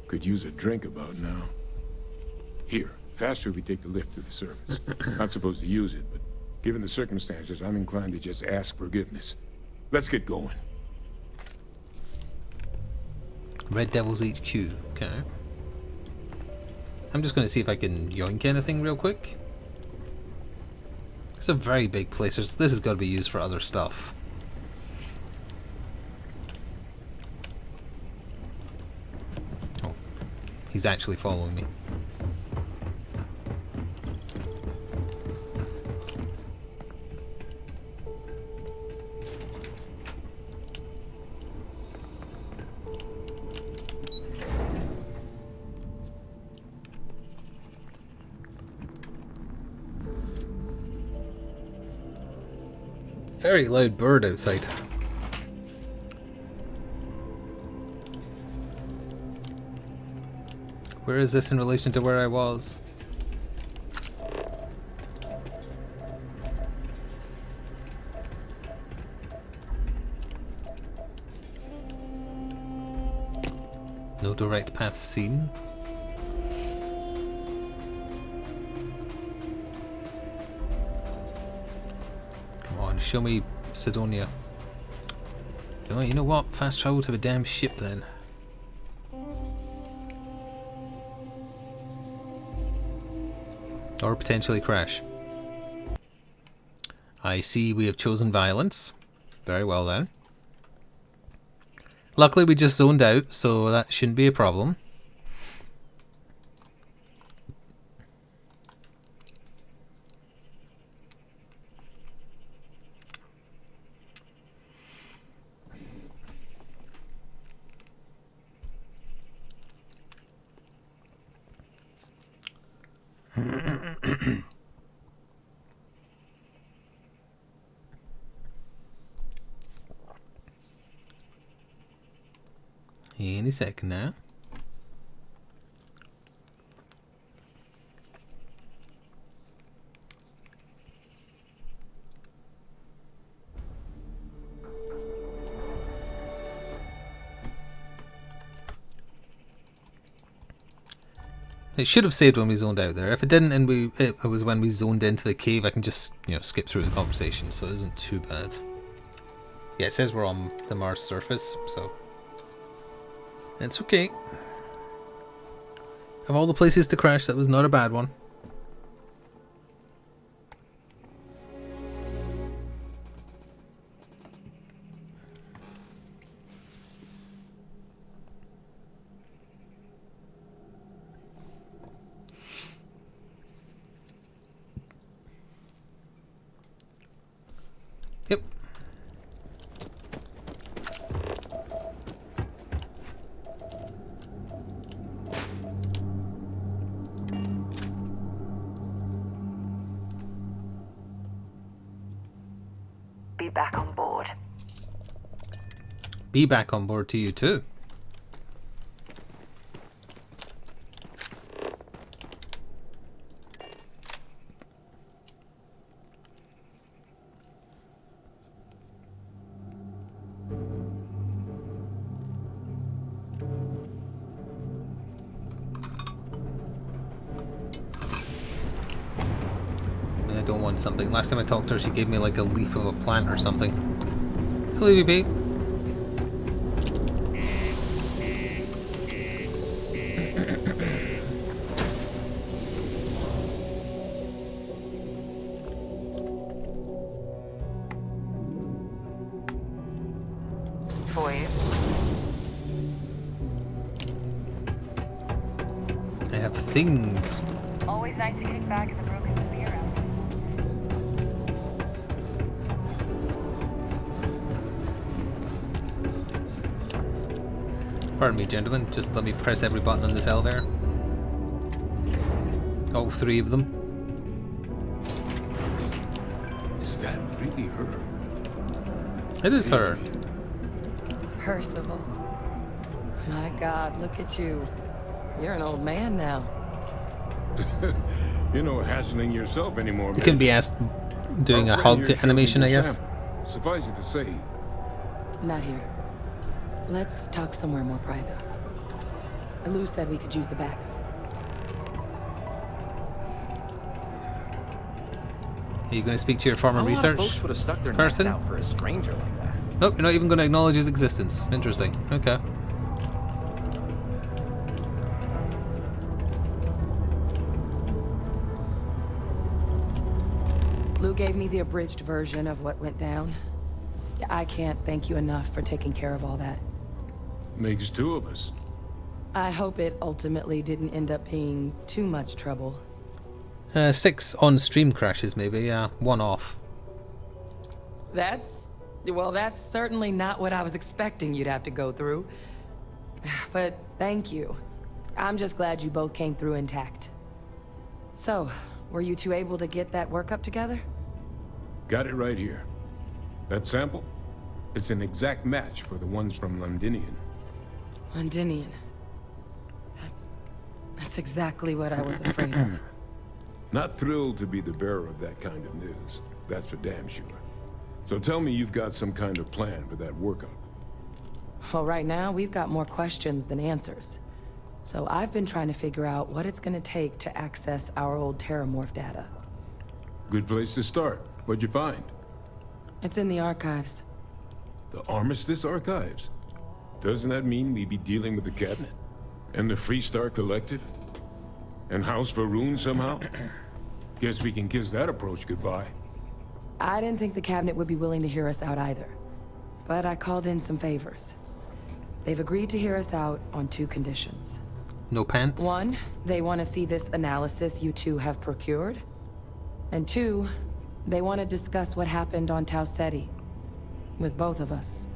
Could use a drink about now. Here, faster we take the lift to the surface. Not supposed to use it, but given the circumstances, I'm inclined to just ask forgiveness. Let's get going. Red Devil's HQ. Okay. I'm just going to see if I can yoink anything real quick. It's a very big place. This has got to be used for other stuff. Oh. He's actually following me. Very loud bird outside. Where is this in relation to where I was? No direct path seen. Come on, show me Sidonia. Oh, you know what? Fast travel to the damn ship then. Or potentially crash. I see we have chosen violence. Very well then. Luckily we just zoned out, so that shouldn't be a problem. Any second now. It should have saved when we zoned out there. If it didn't, and it was when we zoned into the cave, I can just, you know, skip through the conversation, so it isn't too bad. Yeah, it says we're on the Mars surface, so it's okay. Of all the places to crash, that was not a bad one. Yep. Be back on board. Be back on board to you too. I don't want something. Last time I talked to her, she gave me like a leaf of a plant or something. Hello, you babe. For you. I have things. Always nice to kick back in the broken spear. Pardon me, gentlemen. Just let me press every button on this elevator. All three of them. Is that really her? It is her. Percival. My God, look at you. You're an old man now. You're no hassling yourself anymore, You man. couldn't be asked doing a Our friend hug here showed animation, me I the guess. sample. Suffice it to say, Not here. Let's talk somewhere more private. Lou said we could use the back. Are you going to speak to your former A lot of research folks would have stuck their necks person? out for a stranger like that. Nope, you're not even going to acknowledge his existence. Interesting. Okay. Lou gave me the abridged version of what went down. I can't thank you enough for taking care of all that. makes two of us. I hope it ultimately didn't end up being too much trouble. 6 on-stream crashes, maybe. Yeah, 1 off. That's certainly not what I was expecting you'd have to go through. But thank you. I'm just glad you both came through intact. So, were you two able to get that workup together? Got it right here. That sample? It's an exact match for the ones from Londinian. Londinian. That's exactly what I was afraid of. Not thrilled to be the bearer of that kind of news. That's for damn sure. So tell me you've got some kind of plan for that workup. Well, right now, we've got more questions than answers. So I've been trying to figure out what it's gonna take to access our old Terramorph data. Good place to start. What'd you find? It's in the archives. The Armistice Archives? Doesn't that mean we'd be dealing with the Cabinet? And the Freestar Collective? And House Varun somehow? Guess we can kiss that approach goodbye. I didn't think the cabinet would be willing to hear us out either. But I called in some favors. They've agreed to hear us out on 2 conditions. No pants? 1, they want to see this analysis you 2 have procured. And 2, they want to discuss what happened on Tau Ceti. With both of us.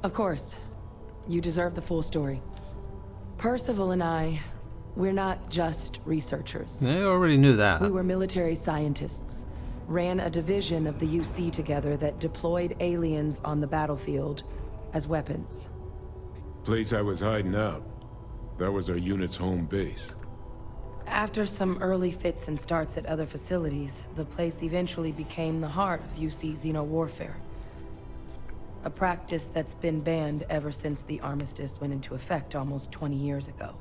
Of course. You deserve the full story. Percival and I, we're not just researchers. I already knew that. We were military scientists. Ran a division of the UC together that deployed aliens on the battlefield as weapons. Place I was hiding out. That was our unit's home base. After some early fits and starts at other facilities, the place eventually became the heart of UC xeno-warfare. A practice that's been banned ever since the armistice went into effect almost 20 years ago.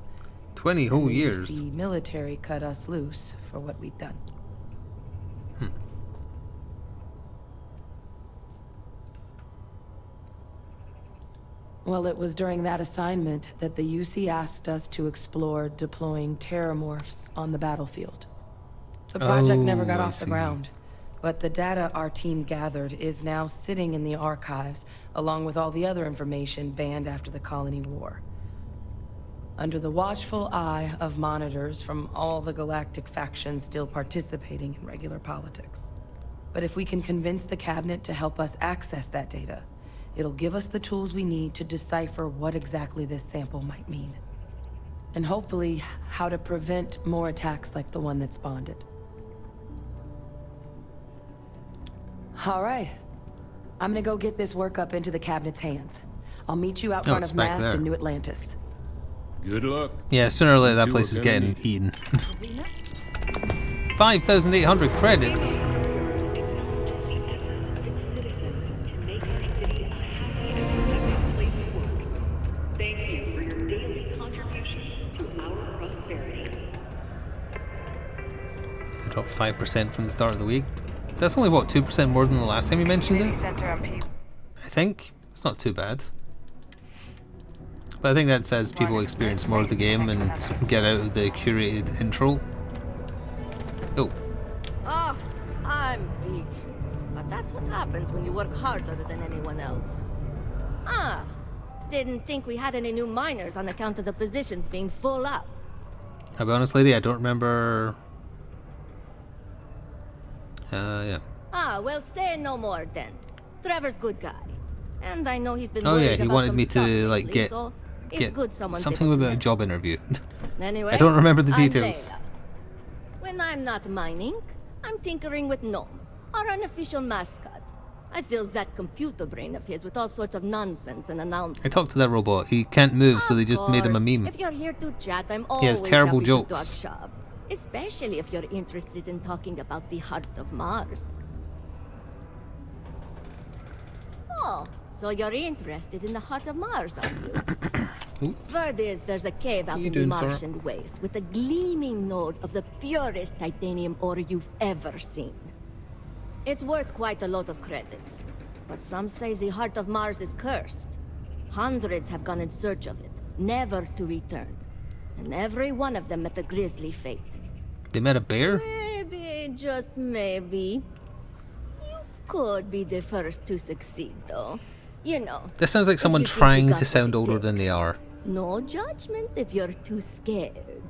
20 whole The years. UC military cut us loose for what we'd done. Well, it was during that assignment that the UC asked us to explore deploying terramorphs on the battlefield. The project never got off the ground, but the data our team gathered is now sitting in the archives, along with all the other information banned after the Colony War. Under the watchful eye of monitors from all the galactic factions still participating in regular politics. But if we can convince the cabinet to help us access that data, it'll give us the tools we need to decipher what exactly this sample might mean. And hopefully, how to prevent more attacks like the one that spawned it. All right. I'm gonna go get this work up into the cabinet's hands. I'll meet you out front it's of back Mast there. in New Atlantis. Good luck. Yeah, sooner or later that You place is are gonna getting need- eaten. 5,800 credits. Thank you for your daily contribution to our prosperity. They dropped 5% from the start of the week. That's only, what, 2% more than the last time you mentioned Community it? center on P. I think. It's not too bad. But I think that says people experience more of the game and get out of the curated intro. Oh. Oh, I'm beat. But that's what happens when you work harder than anyone else. Ah, didn't think we had any new miners on account of the positions being full up. I'll be honest, lady, I don't remember... yeah. Ah, well, say no more then. Trevor's good guy. And I know he's been Oh worried yeah, he about wanted some me stuff to, like, lately, get so it's good someone's something able to about a help. job interview. Anyway, I don't remember the I'm details. Layla. When I'm not mining, I'm tinkering with Gnome, our unofficial mascot. I fill that computer brain of his with all sorts of nonsense and announcements. I talked to that robot. He can't move, so they just made him a Of meme. course, if you're here to chat, I'm He has always terrible happy jokes. to talk shop. Especially if you're interested in talking about the heart of Mars. Oh, so you're interested in the heart of Mars, are you? Word is there's a cave out you in the doing, Sarah? Martian waste with a gleaming node of the purest titanium ore you've ever seen. It's worth quite a lot of credits, but some say the heart of Mars is cursed. Hundreds have gone in search of it, never to return. And every one of them met a grisly fate. They met a bear? Maybe, just maybe, you could be the first to succeed, though. You know. This sounds like if someone you think you trying got to what sound it older takes. than they are. No judgment if you're too scared.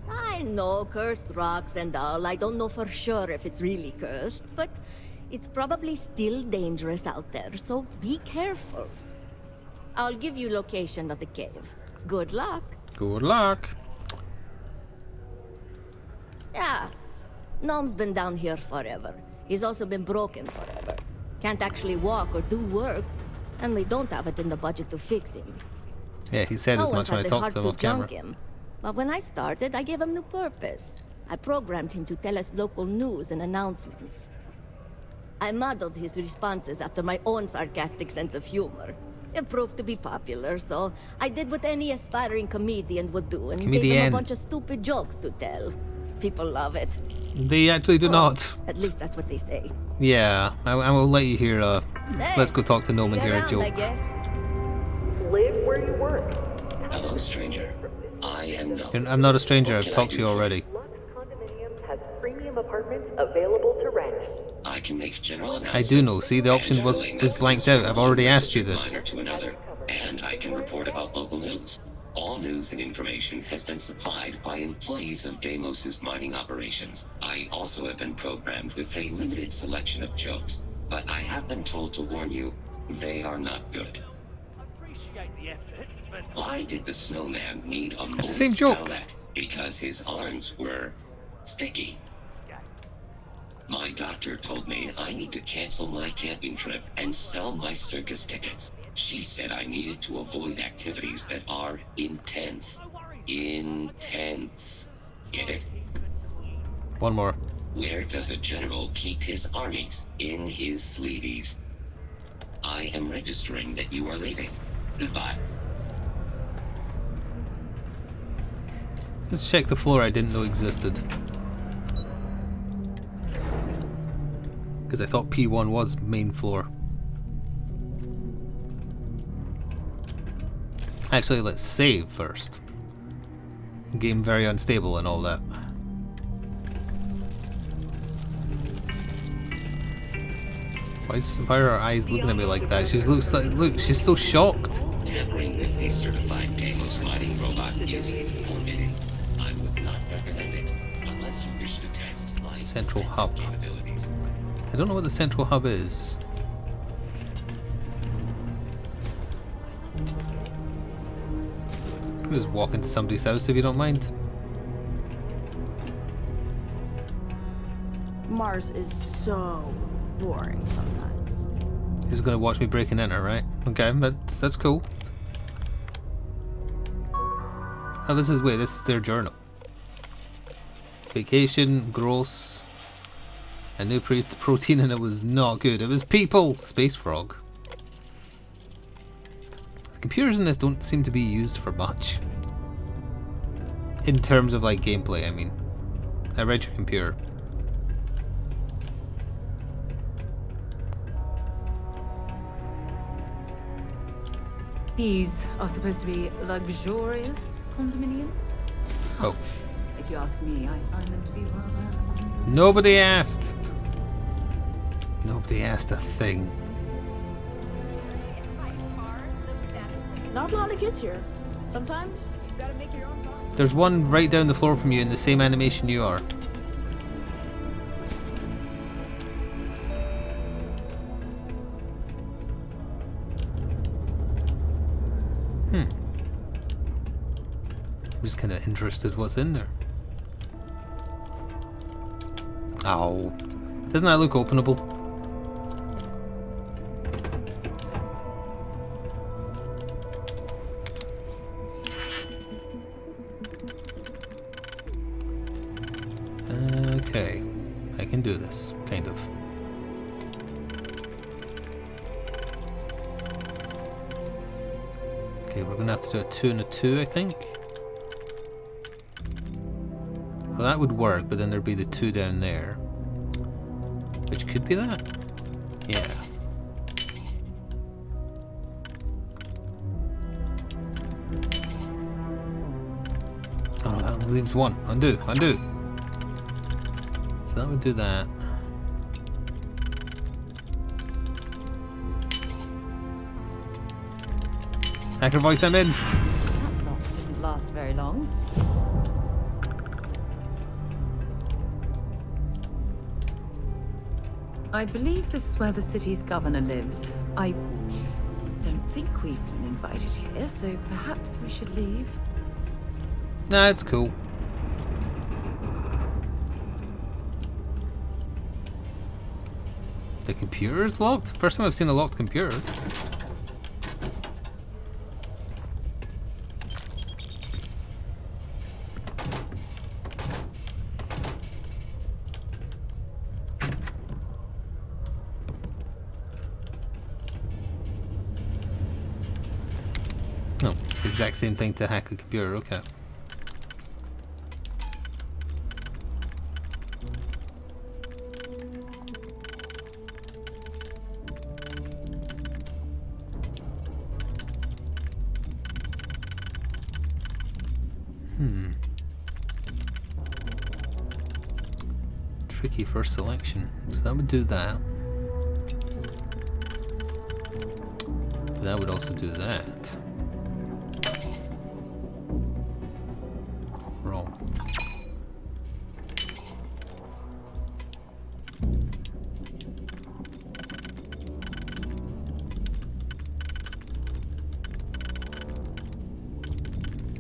I know cursed rocks and all. I don't know for sure if it's really cursed, but it's probably still dangerous out there, so be careful. I'll give you location of the cave. Good luck. Good luck. Yeah. Gnome's been down here forever. He's also been broken forever. Can't actually walk or do work, and we don't have it in the budget to fix him. Yeah, he said as No much one when I had the talked heart to him to off camera. junk him. But when I started, I gave him new purpose. I programmed him to tell us local news and announcements. I modeled his responses after my own sarcastic sense of humor. It proved to be popular, so I did what any aspiring comedian would do and gave him Comedian. a bunch of stupid jokes to tell. People love it. They actually do Well, not. At least that's what they say. Yeah, I will let you hear. Hey, Let's go talk to Noman see you here. A around, I joke. guess. Live where you work. Hello, stranger. I am Noman. I'm not a stranger. What I've can I talked to do you for already. Lux Condominiums has premium apartments available to rent. I can make general I announcements. do know. See, the option and was relay blanked messages out. I've from already one asked you registered this. miner to another, and I can report about local news. All news and information has been supplied by employees of Deimos's mining operations. I also have been programmed with a limited selection of jokes, but I have been told to warn you, they are not good. Why did the snowman need a It's the same joke. towelette? Because his arms were sticky. My doctor told me I need to cancel my camping trip and sell my circus tickets. She said I needed to avoid activities that are intense. Intense. Get it? One more. Where does a general keep his armies? In his sleeveys. I am registering that you are leaving. Goodbye. Let's check the floor I didn't know existed. Because I thought P1 was main floor. Actually, let's save first. Game very unstable and all that. Why are her eyes looking at me like that? She looks like, look, she's so shocked. Tampering with a certified Deimos mining robot is forbidden. I would not recommend it unless you wish to test my Central hub. capabilities. I don't know what the central hub is. I'll just walk into somebody's house if you don't mind. Mars is so boring sometimes. He's gonna watch me break and enter, right? Okay, that's cool. Oh, this is their journal. Vacation, gross. I knew protein and it was not good. It was people! Space frog. The computers in this don't seem to be used for much. In terms of like gameplay, I mean. I read your computer. These are supposed to be luxurious condominiums? Oh. If you ask me, I find them to be rather... Nobody asked! Nobody asked a thing. Not a lot of kids here. Sometimes you gotta make your own car. There's one right down the floor from you in the same animation you are. I'm just kind of interested what's in there. Oh, doesn't that look openable? Okay, I can do this, kind of. Okay, we're gonna have to do a 2 and a 2, I think. Well, that would work, but then there'd be the 2 down there. Which could be that? Yeah. Oh, that only leaves 1. Undo, undo. So that would do that. Hacker voice, I'm in. That lock didn't last very long. I believe this is where the city's governor lives. I don't think we've been invited here, so perhaps we should leave. Nah, it's cool. The computer is locked? First time I've seen a locked computer. the exact same thing to hack a computer, okay. Tricky first selection. So that would do that. That would also do that. Wrong.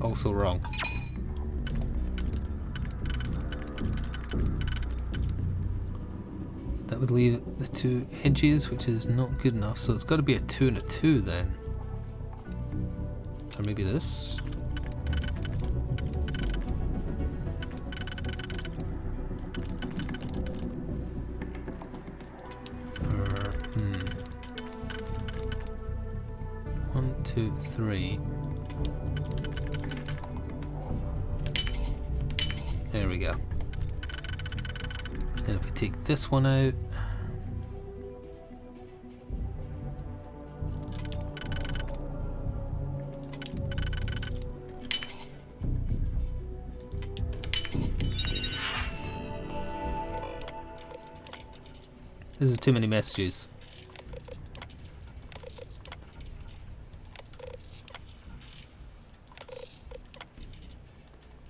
Also wrong. That would leave the 2 edges, which is not good enough, so it's got to be a 2 and a 2 then. Or maybe this? Or, 1, 2, 3. There we go. Then if we take this one out, this is too many messages.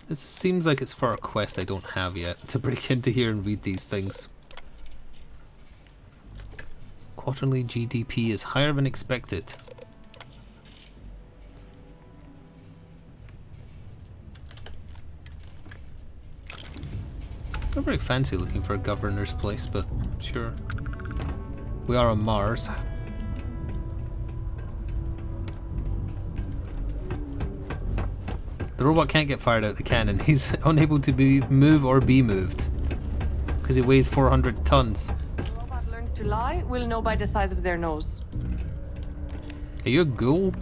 This seems like it's for a quest I don't have yet, to break into here and read these things. Quarterly GDP is higher than expected. Not very fancy looking for a governor's place, but sure. We are on Mars. The robot can't get fired out the cannon. He's unable to move or be moved because he weighs 400 tons. If the robot learns to lie, we'll know by the size of their nose. Are you a ghoul?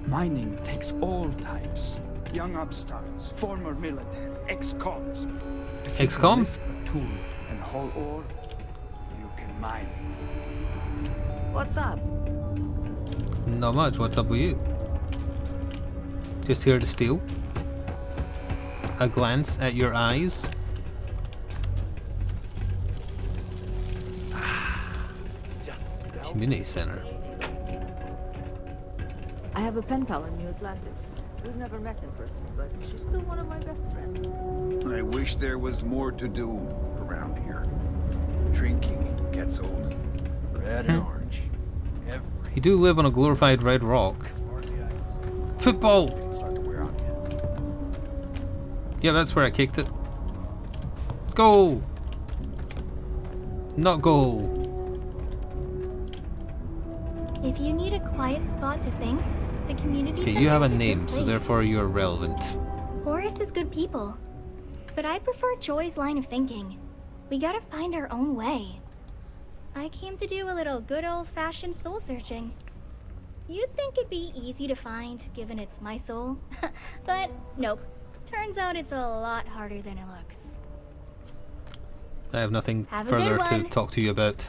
Mining takes all types. Young upstarts, former military, ex-coms. Ex-com? Lift a tool and haul ore, you can mine. What's up? Not much. What's up with you? Just here to steal? A glance at your eyes? Community center. I have a pen pal in New Atlantis. We've never met in person, but she's still one of my best friends. I wish there was more to do around here. Drinking gets old. Red and orange. You do live on a glorified red rock. Football! Yeah, that's where I kicked it. Goal! Not goal. If you need a quiet spot to think, the community Okay, center you have a is good name, so place. therefore you're relevant. Horus is good people. But I prefer Joy's line of thinking. We gotta find our own way. I came to do a little good old-fashioned soul searching. You'd think it'd be easy to find, given it's my soul. But nope. Turns out it's a lot harder than it looks. I have nothing Have a further good to one. talk to you about.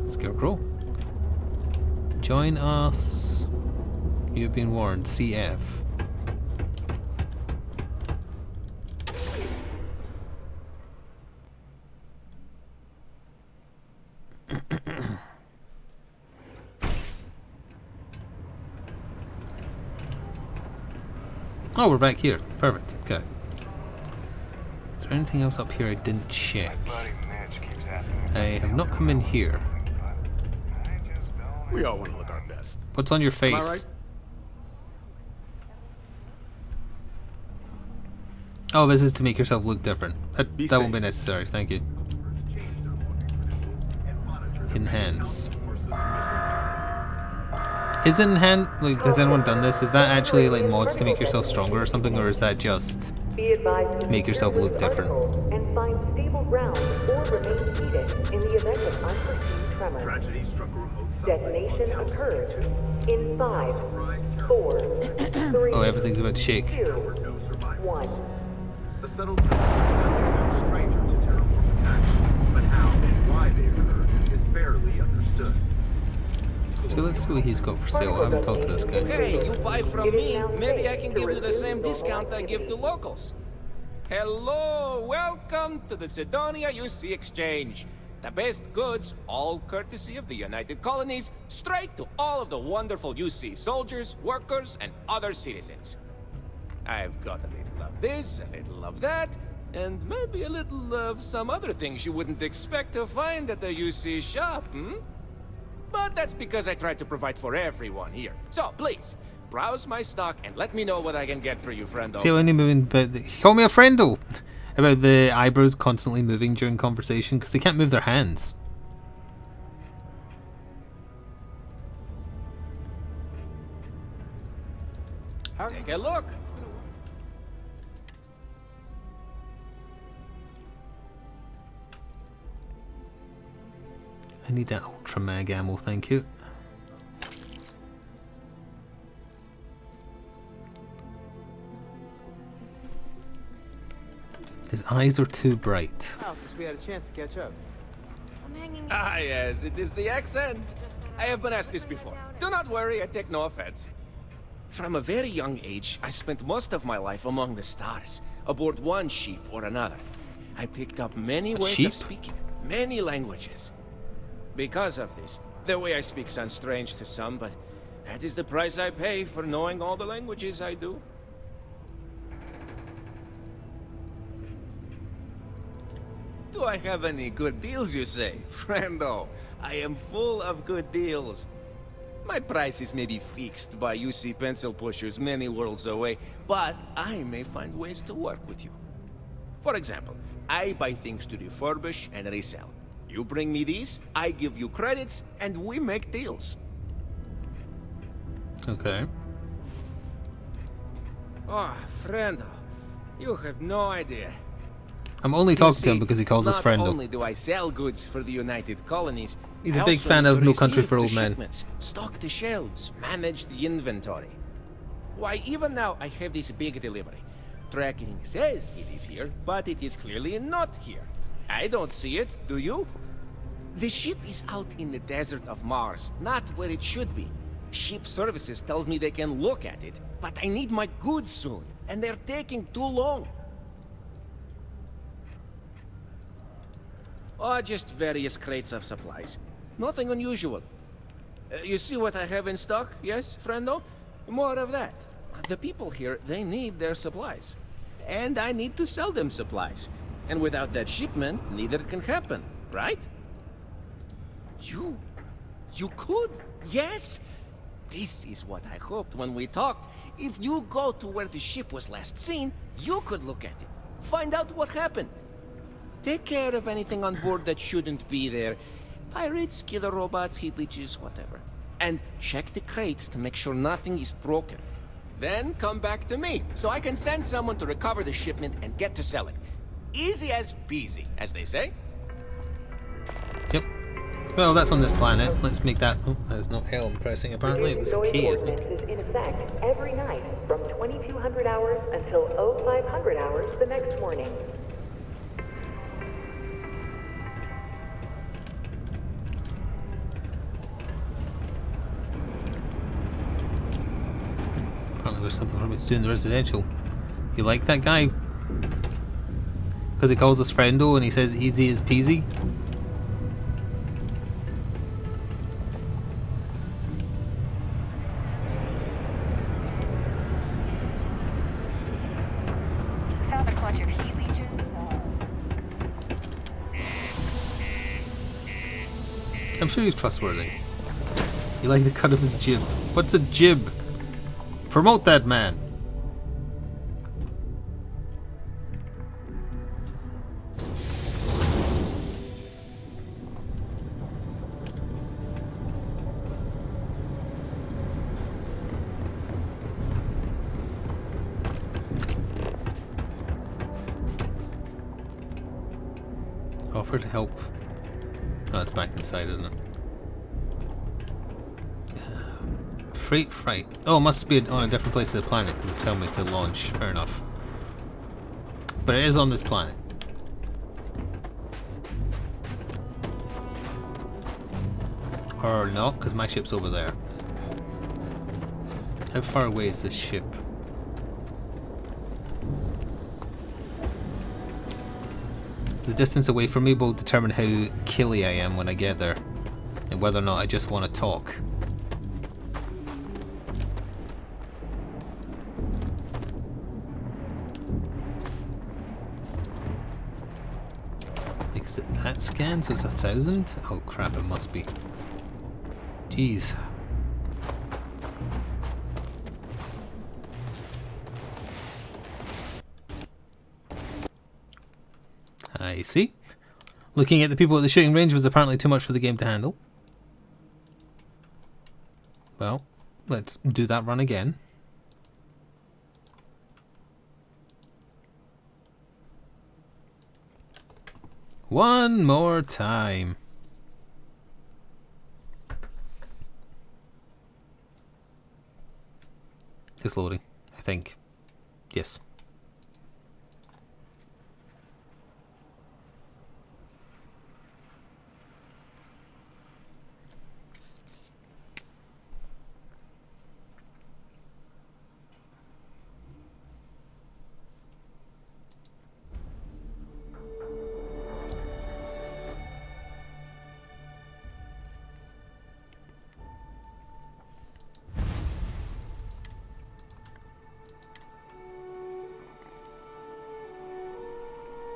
Scarecrow. Join us. You've been warned. CF. Oh, we're back here. Perfect. Okay. Is there anything else up here I didn't check? I have not come in here. We all want to look our best. What's on your Am I face? right? Oh, this is to make yourself look different. That won't safe. be necessary, thank you. Enhance. Is it enhance? Like, has anyone done this? Is that actually like mods to make yourself stronger or something, or is that just Be advised to Make yourself look secure different. articles and find stable ground or remain seated in the event of unforeseen tremors. Tragedy struck a remote Detonation occurs in 5, 4, 3, Oh, everything's about to shake. 2, 1. The settled sentiment is no stranger to terraform attacks, but how and why they occur is barely understood. So let's see what he's got for sale. I haven't talked to this guy. Hey, you buy from me, maybe I can give you the same discount I give to locals. Hello, welcome to the Sidonia UC Exchange. The best goods, all courtesy of the United Colonies, straight to all of the wonderful UC soldiers, workers, and other citizens. I've got a little of this, a little of that, and maybe a little of some other things you wouldn't expect to find at the UC shop, But that's because I try to provide for everyone here. So, please, browse my stock and let me know what I can get for you, friendo. See, only moving, but call me a friendo. About the eyebrows constantly moving during conversation because they can't move their hands. Take a look. I need that ultra mag ammo, thank you. His eyes are too bright. Wow, since we had a chance to catch up. Ah, yes, it is the accent. I have been asked this before. Do not worry, I take no offense. From a very young age, I spent most of my life among the stars, aboard one ship or another. I picked up many ways of speaking, many languages. Because of this, the way I speak sounds strange to some, but that is the price I pay for knowing all the languages I do. Do I have any good deals, you say? Friendo, I am full of good deals. My prices may be fixed by UC pencil pushers many worlds away, but I may find ways to work with you. For example, I buy things to refurbish and resell. You bring me these, I give you credits, and we make deals. Okay. Oh, friendo, you have no idea. I'm only talking to him because he calls us friendo. Not only do I sell goods for the United Colonies, He's a I big also fan need of to No Country receive for the Old Men. shipments, stock the shelves, manage the inventory. Why, even now I have this big delivery. Tracking says it is here, but it is clearly not here. I don't see it, do you? The ship is out in the desert of Mars, not where it should be. Ship services tells me they can look at it, but I need my goods soon, and they're taking too long. Or just various crates of supplies. Nothing unusual. You see what I have in stock, yes, friendo? More of that. The people here, they need their supplies. And I need to sell them supplies. And without that shipment, neither can happen, right? You could? Yes? This is what I hoped when we talked. If you go to where the ship was last seen, you could look at it. Find out what happened. Take care of anything on board that shouldn't be there. Pirates, killer robots, heat leeches, whatever. And check the crates to make sure nothing is broken. Then come back to me, so I can send someone to recover the shipment and get to selling. Easy as peasy, as they say. Yep. Well, that's on this planet. Let's make that... Oh, that is not L I'm pressing. Apparently it was K, I think. Is in effect every night from 2200 hours until 0500 hours the next morning. Apparently there's something for me to do in the residential. You like that guy? Because he calls us friendo and he says easy as peasy? Found a clutch of heat leeches. I'm sure he's trustworthy. You like the cut of his jib. What's a jib? Promote that man. offer to help. No, it's back inside, isn't it? Freight fright. Oh, it must be on a different place of the planet because it's telling me to launch. Fair enough. But it is on this planet. Or not, because my ship's over there. How far away is this ship? The distance away from me will determine how killy I am when I get there, and whether or not I just want to talk. Is it that scan? So it's 1,000? Oh crap, it must be. Jeez. I see. Looking at the people at the shooting range was apparently too much for the game to handle. Well, let's do that run again. One more time. It's loading, I think. Yes.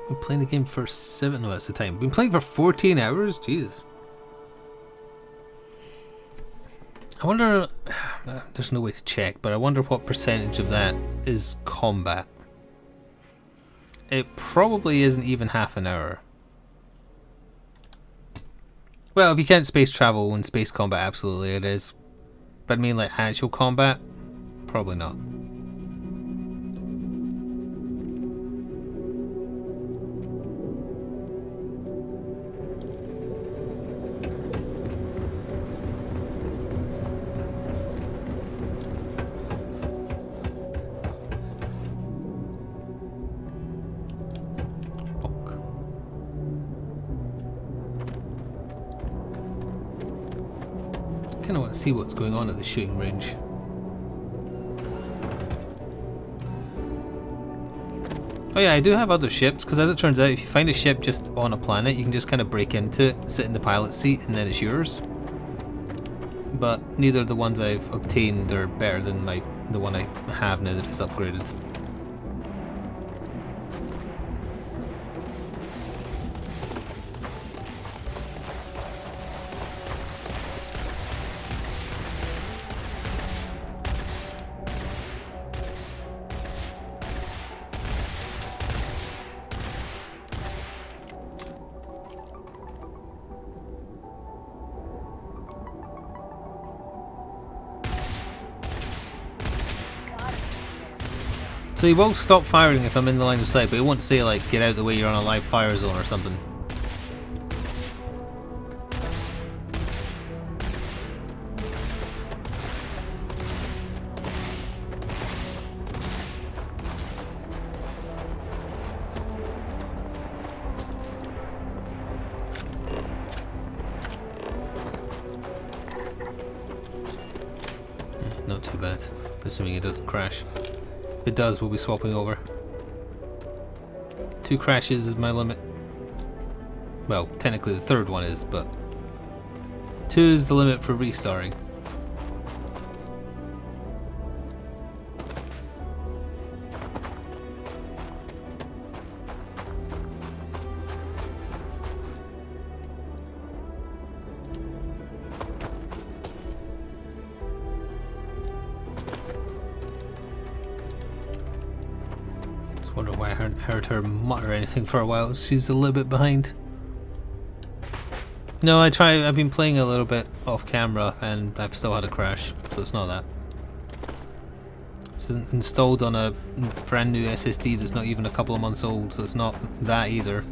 Been playing the game for 7 hours at a time. Been playing for 14 hours? Jesus. I wonder... there's no way to check, but I wonder what percentage of that is combat. It probably isn't even half an hour. Well, if you count space travel and space combat, absolutely it is. But I mean like actual combat? Probably not. I kind of want to see what's going on at the shooting range. Oh yeah, I do have other ships, because as it turns out, if you find a ship just on a planet, you can just kind of break into it, sit in the pilot seat, and then it's yours. But neither of the ones I've obtained are better than the one I have now that it's upgraded. So he won't stop firing if I'm in the line of sight, but he won't say like, get out of the way, you're on a live fire zone or something. Not too bad, assuming it doesn't crash. If it does, we'll be swapping over. 2 crashes is my limit. Well, technically the third one is, but 2 is the limit for restarting. Wonder why I hadn't heard her mutter anything for a while. She's a little bit behind. No, I've been playing a little bit off camera and I've still had a crash, so it's not that. This isn't installed on a brand new SSD that's not even a couple of months old, so it's not that either.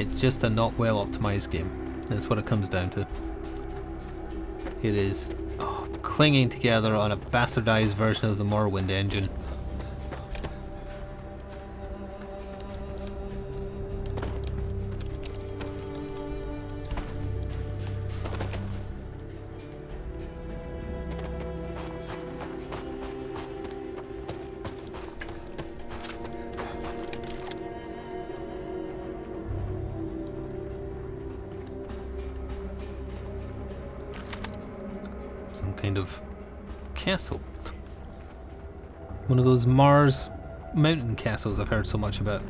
It's just a not well optimized game. That's what it comes down to. It is clinging together on a bastardized version of the Morrowind engine. Some kind of castle. One of those Mars mountain castles I've heard so much about.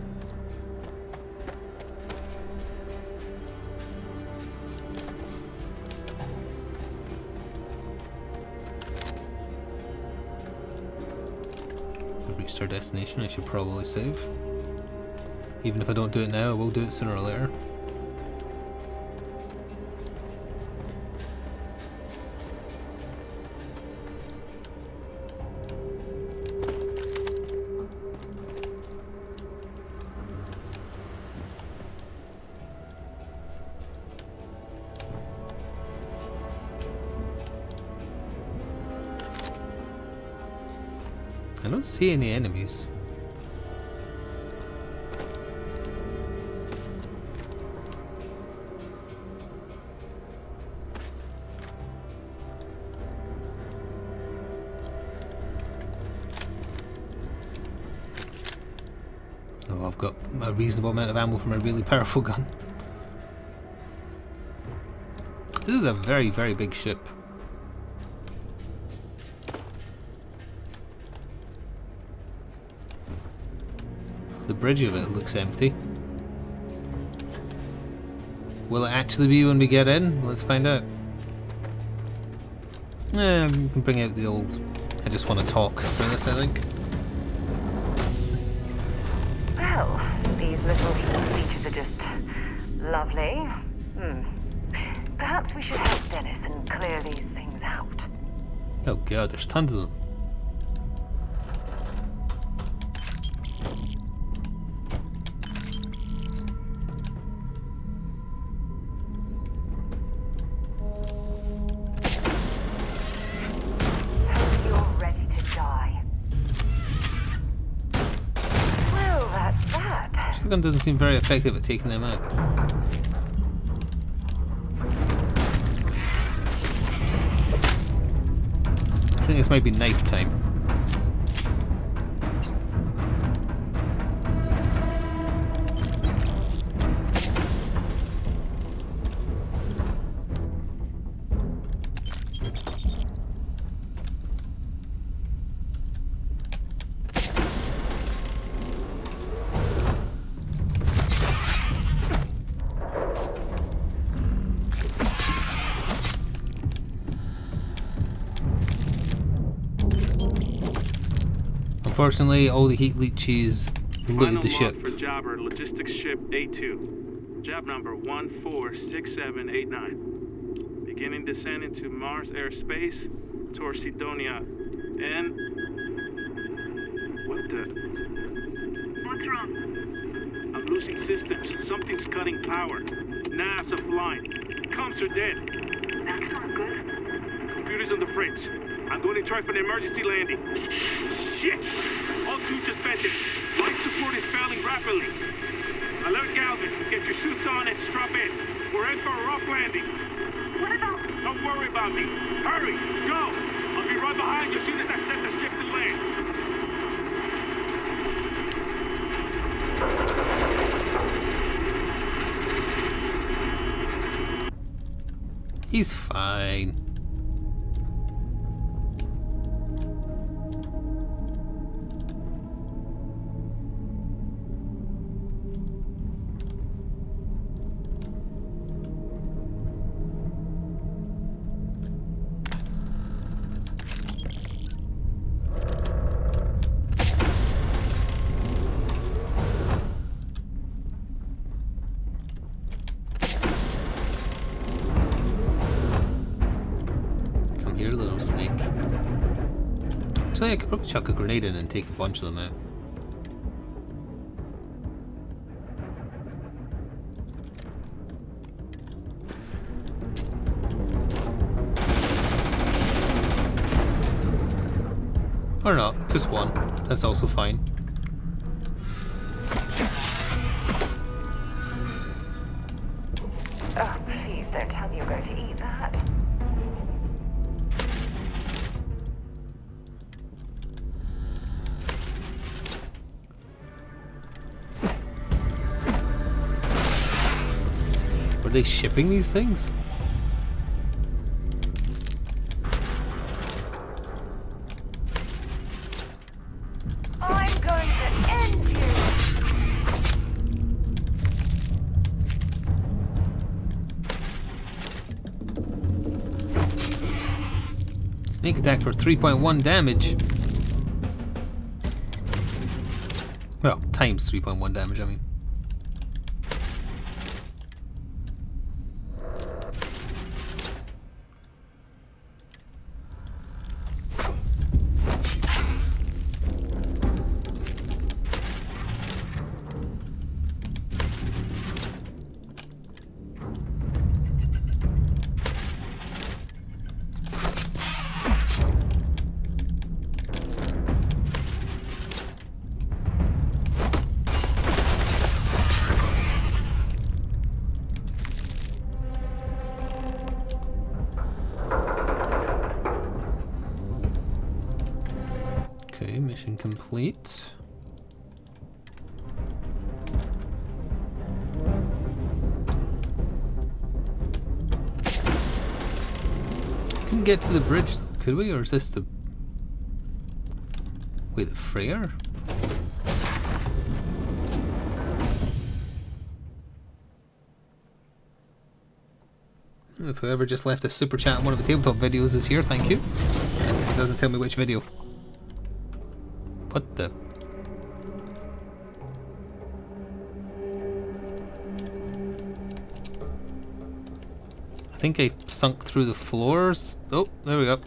We've reached our destination. I should probably save. Even if I don't do it now, I will do it sooner or later. I don't see any enemies. Oh, I've got a reasonable amount of ammo from a really powerful gun. This is a very, very big ship. The bridge of it looks empty. Will it actually be when we get in? Let's find out. We can bring out the old I just want to talk for this, I think. Well, these little features are just lovely. Perhaps we should help Dennis and clear these things out. Oh god, there's tons of them. Shotgun doesn't seem very effective at taking them out. I think this might be knife time. Unfortunately, all the heat leeches looted the ship. For jobber, logistics ship A2. Job number 146789. Beginning descent into Mars airspace towards Sidonia. And... what the... What's wrong? I'm losing systems. Something's cutting power. Nav's offline. Comms are dead. That's not good. Computer's on the fritz. I'm going to try for an emergency landing. Shit! All two just vented. Life support is failing rapidly. Alert Galvez. Get your suits on and strap in. We're in for a rough landing. What about... Don't worry about me. Hurry! Go! I'll be right behind you as soon as I set the ship to land. He's fine. I could probably chuck a grenade in and take a bunch of them out. Or not, just one. That's also fine. Oh, please don't tell me you're going to eat that. Were they shipping these things? I'm going to end you! Sneak attack for 3.1 damage. Well, times 3.1 damage, I mean. Okay, mission complete. Couldn't get to the bridge though, could we? Or is this the... Wait, the Freyr? If whoever just left a super chat in one of the tabletop videos is here, thank you. It doesn't tell me which video. What the... I think I sunk through the floors. Oh, there we go.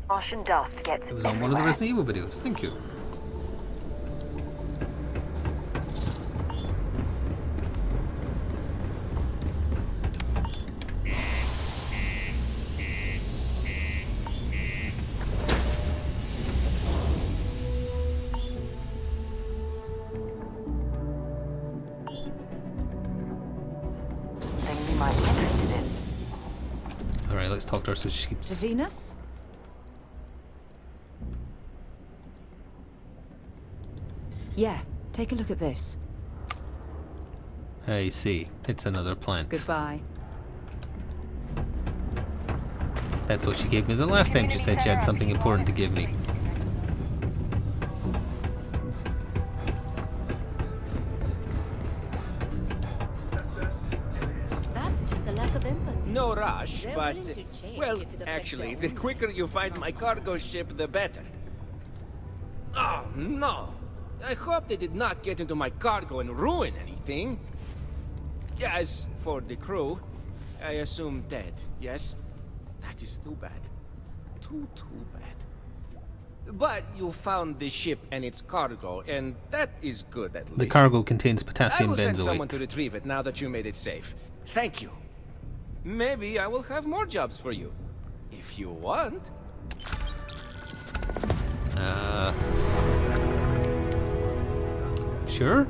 Martian dust gets It was on one of the Resident Evil videos, thank you. Thing we might be interested in. Alright, let's talk to her so she The keeps... Venus? Yeah, take a look at this. I see. It's another plant. Goodbye. That's what she gave me the last time she said she had something important to give me. That's just a lack of empathy. No rush, They're but... willing to change well, if it affects actually, their the own quicker you find my cargo ship, the better. Oh, no. I hope they did not get into my cargo and ruin anything. As for the crew, I assume dead, yes? That is too bad. Too bad. But you found the ship and its cargo, and that is good at least. The cargo contains I potassium will send someone to benzoate. retrieve it now that you made it safe. Thank you. Maybe I will have more jobs for you. If you want. Sure?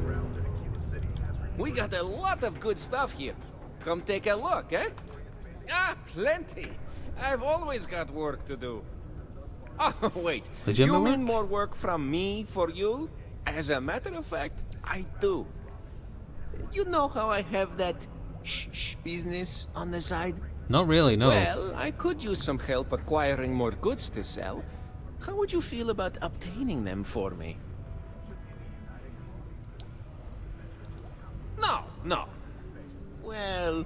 We got a lot of good stuff here. Come take a look, eh? Ah, plenty. I've always got work to do. Oh, wait. Legitimate You mean work? more work from me for you? As a matter of fact, I do. You know how I have that shh business on the side? Not really, no. Well, I could use some help acquiring more goods to sell. How would you feel about obtaining them for me? No. Well,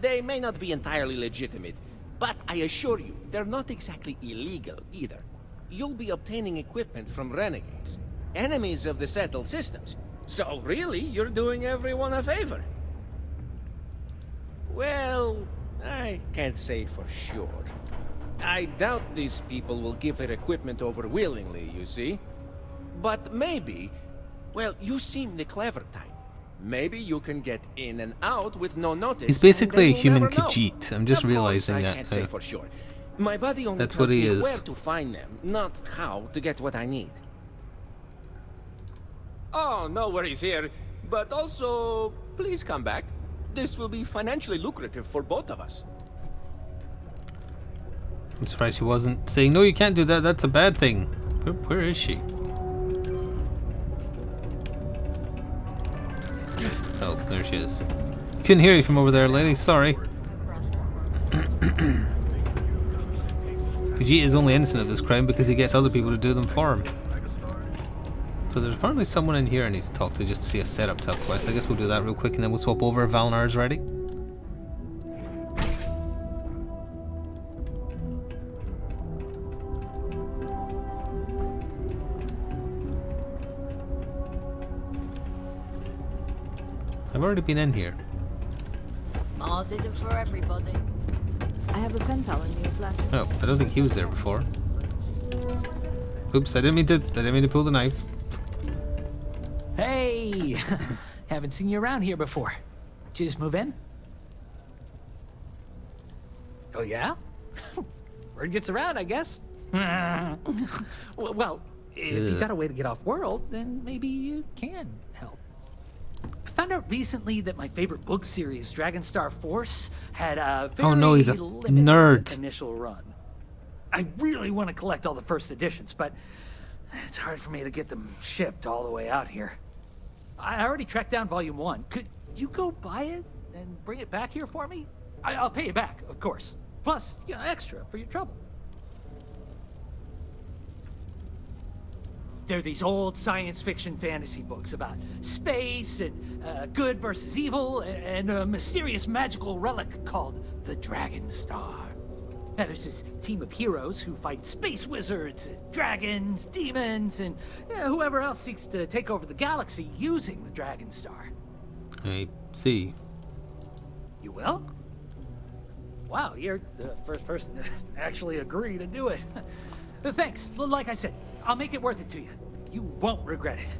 they may not be entirely legitimate, but I assure you, they're not exactly illegal either. You'll be obtaining equipment from renegades, enemies of the settled systems. So really, you're doing everyone a favor. Well, I can't say for sure. I doubt these people will give their equipment over willingly, you see. But maybe, well, you seem the clever type. Maybe you can get in and out with no notice. He's basically a and they will human never know. Khajiit. I'm just Of course, realizing I that. can't say for sure. My buddy only That's tells what he me is. where to find them, not how to get what I need. Oh, no worries here. But also, please come back. This will be financially lucrative for both of us. I'm surprised she wasn't saying, no, you can't do that, that's a bad thing. Where is she? Oh, there she is. Couldn't hear you from over there, lady, sorry. Khajiit is only innocent of this crime because he gets other people to do them for him. So there's probably someone in here I need to talk to just to see a setup to a quest. I guess we'll do that real quick and then we'll swap over if Valnar's ready. I've already been in here. Mars isn't for everybody. I have a pen pal in the Atlantic. Oh, I don't think he was there before. Oops, I didn't mean to pull the knife. Hey! Haven't seen you around here before. Did you just move in? Oh yeah? Word gets around, I guess. Well, if you got a way to get off world, then maybe you can help. I found out recently that my favorite book series, Dragonstar Force, had a very Oh no, he's a limited nerd. initial run. I really want to collect all the first editions, but it's hard for me to get them shipped all the way out here. I already tracked down Volume 1. Could you go buy it and bring it back here for me? I'll pay you back, of course. Plus, you know, extra for your trouble. They're these old science fiction fantasy books about space and good versus evil and a mysterious magical relic called the Dragon Star. Now, there's this team of heroes who fight space wizards, and dragons, demons, and whoever else seeks to take over the galaxy using the Dragon Star. I see. You will? Wow, you're the first person to actually agree to do it. Thanks. Like I said, I'll make it worth it to you. You won't regret it.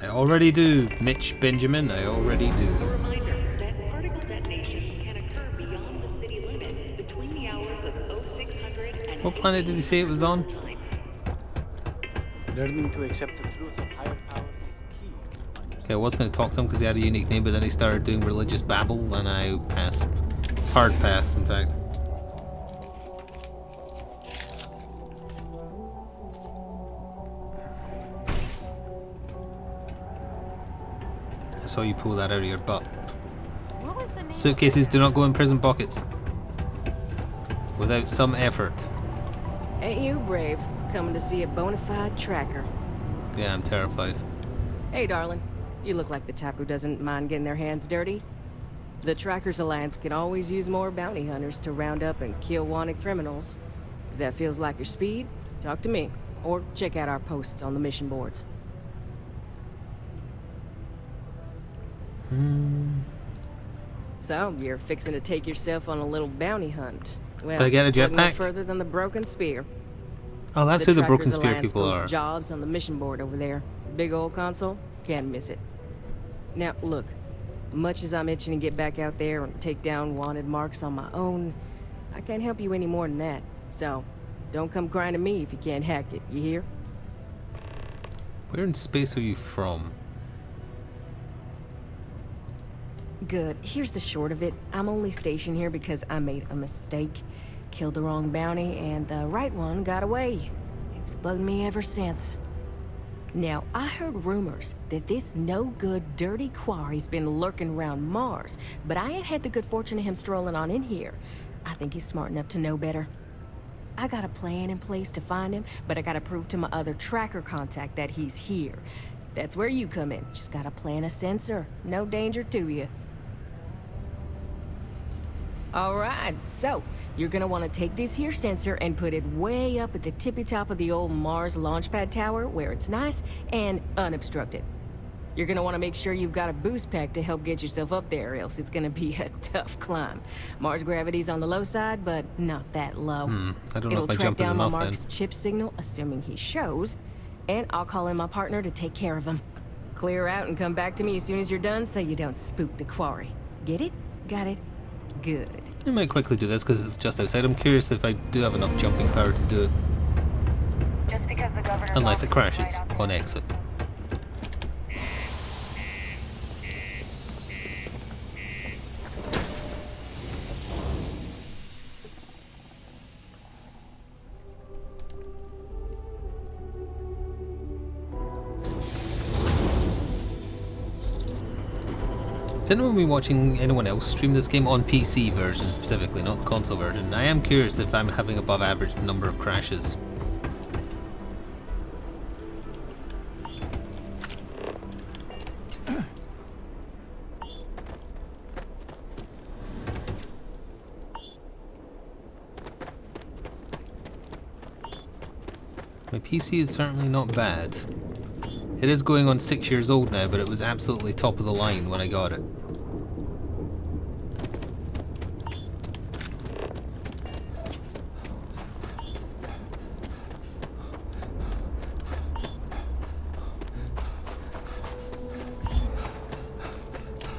I already do, Mitch Benjamin, I already do. A reminder that particle detonation can occur beyond the city limits between the hours of 0600 and What planet did he say it was on? Learning to accept the truth of higher power is key. Okay, I was going to talk to him because he had a unique name, but then he started doing religious babble and I passed. Hard pass, in fact. I saw you pull that out of your butt. What was the name? Suitcases do not go in prison pockets. Without some effort. Ain't you brave, coming to see a bona fide tracker? Yeah, I'm terrified. Hey, darling. You look like the type who doesn't mind getting their hands dirty. The Trackers Alliance can always use more bounty hunters to round up and kill wanted criminals. If that feels like your speed, talk to me. Or check out our posts on the mission boards. So, you're fixing to take yourself on a little bounty hunt. Well, Do I get a look no jetpack? further than the Broken Spear. Oh, that's who the Broken Trackers Spear Alliance people posts are. jobs on the mission board over there. Big old console, can't miss it. Now, look, much as I'm itching to get back out there and take down wanted marks on my own, I can't help you any more than that. So, don't come crying to me if you can't hack it, you hear? Where in space are you from? Good. Here's the short of it. I'm only stationed here because I made a mistake. Killed the wrong bounty, and the right one got away. It's bugged me ever since. Now, I heard rumors that this no-good, dirty quarry's been lurking around Mars, but I ain't had the good fortune of him strolling on in here. I think he's smart enough to know better. I got a plan in place to find him, but I gotta prove to my other tracker contact that he's here. That's where you come in. Just gotta plant a sensor. No danger to you. All right, so you're gonna want to take this here sensor and put it way up at the tippy top of the old Mars launchpad tower where it's nice and unobstructed. You're gonna want to make sure you've got a boost pack to help get yourself up there, else it's gonna be a tough climb. Mars gravity's on the low side, but not that low. I don't know It'll if my track jump is down my enough then. Mark's chip signal, assuming he shows, and I'll call in my partner to take care of him. Clear out and come back to me as soon as you're done so you don't spook the quarry. Get it? Got it? Good. I might quickly do this because it's just outside. I'm curious if I do have enough jumping power to do it. Just because the governor's Unless it office is crashes right out on there. exit. Has anyone been watching anyone else stream this game on PC version specifically, not the console version? I am curious if I'm having above average number of crashes. My PC is certainly not bad. It is going on 6 years old now, but it was absolutely top of the line when I got it.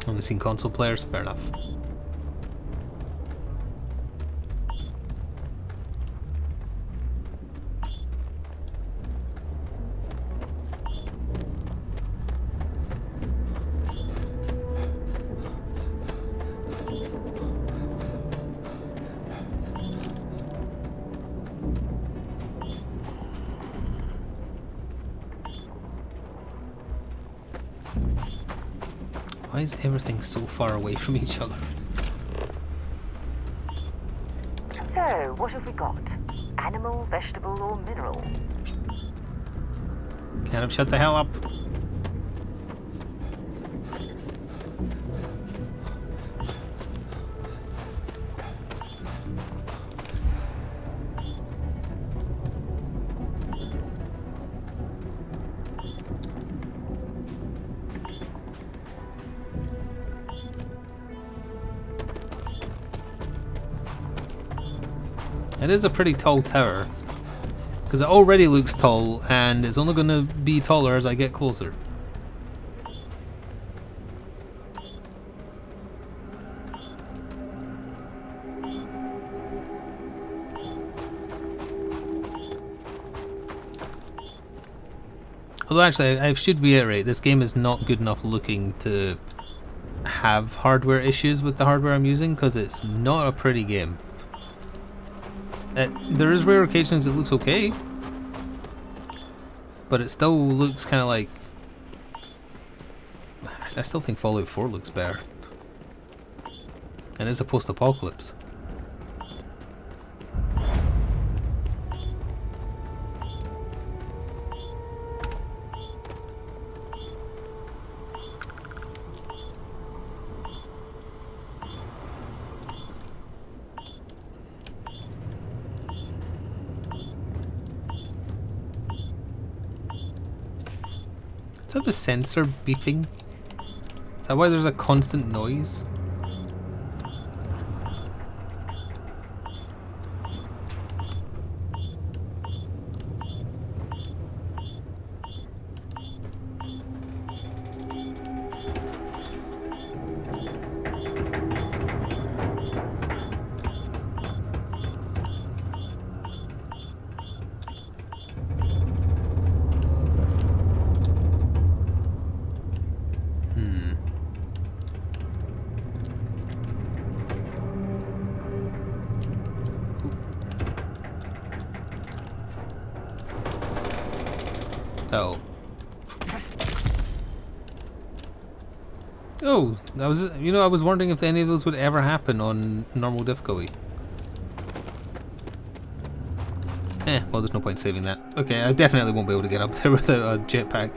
Only seen console players? Fair enough. Why is everything so far away from each other? So, what have we got? Animal, vegetable, or mineral? Kind of shut the hell up. It is a pretty tall tower, because it already looks tall, and it's only going to be taller as I get closer. Although actually, I should reiterate, this game is not good enough looking to have hardware issues with the hardware I'm using, because it's not a pretty game. There is rare occasions it looks okay, but it still looks kind of like... I still think Fallout 4 looks better. And it's a post-apocalypse. Is that the sensor beeping? Is that why there's a constant noise? Oh, Oh, I was wondering if any of those would ever happen on normal difficulty. Well, there's no point saving that. Okay, I definitely won't be able to get up there without a jetpack.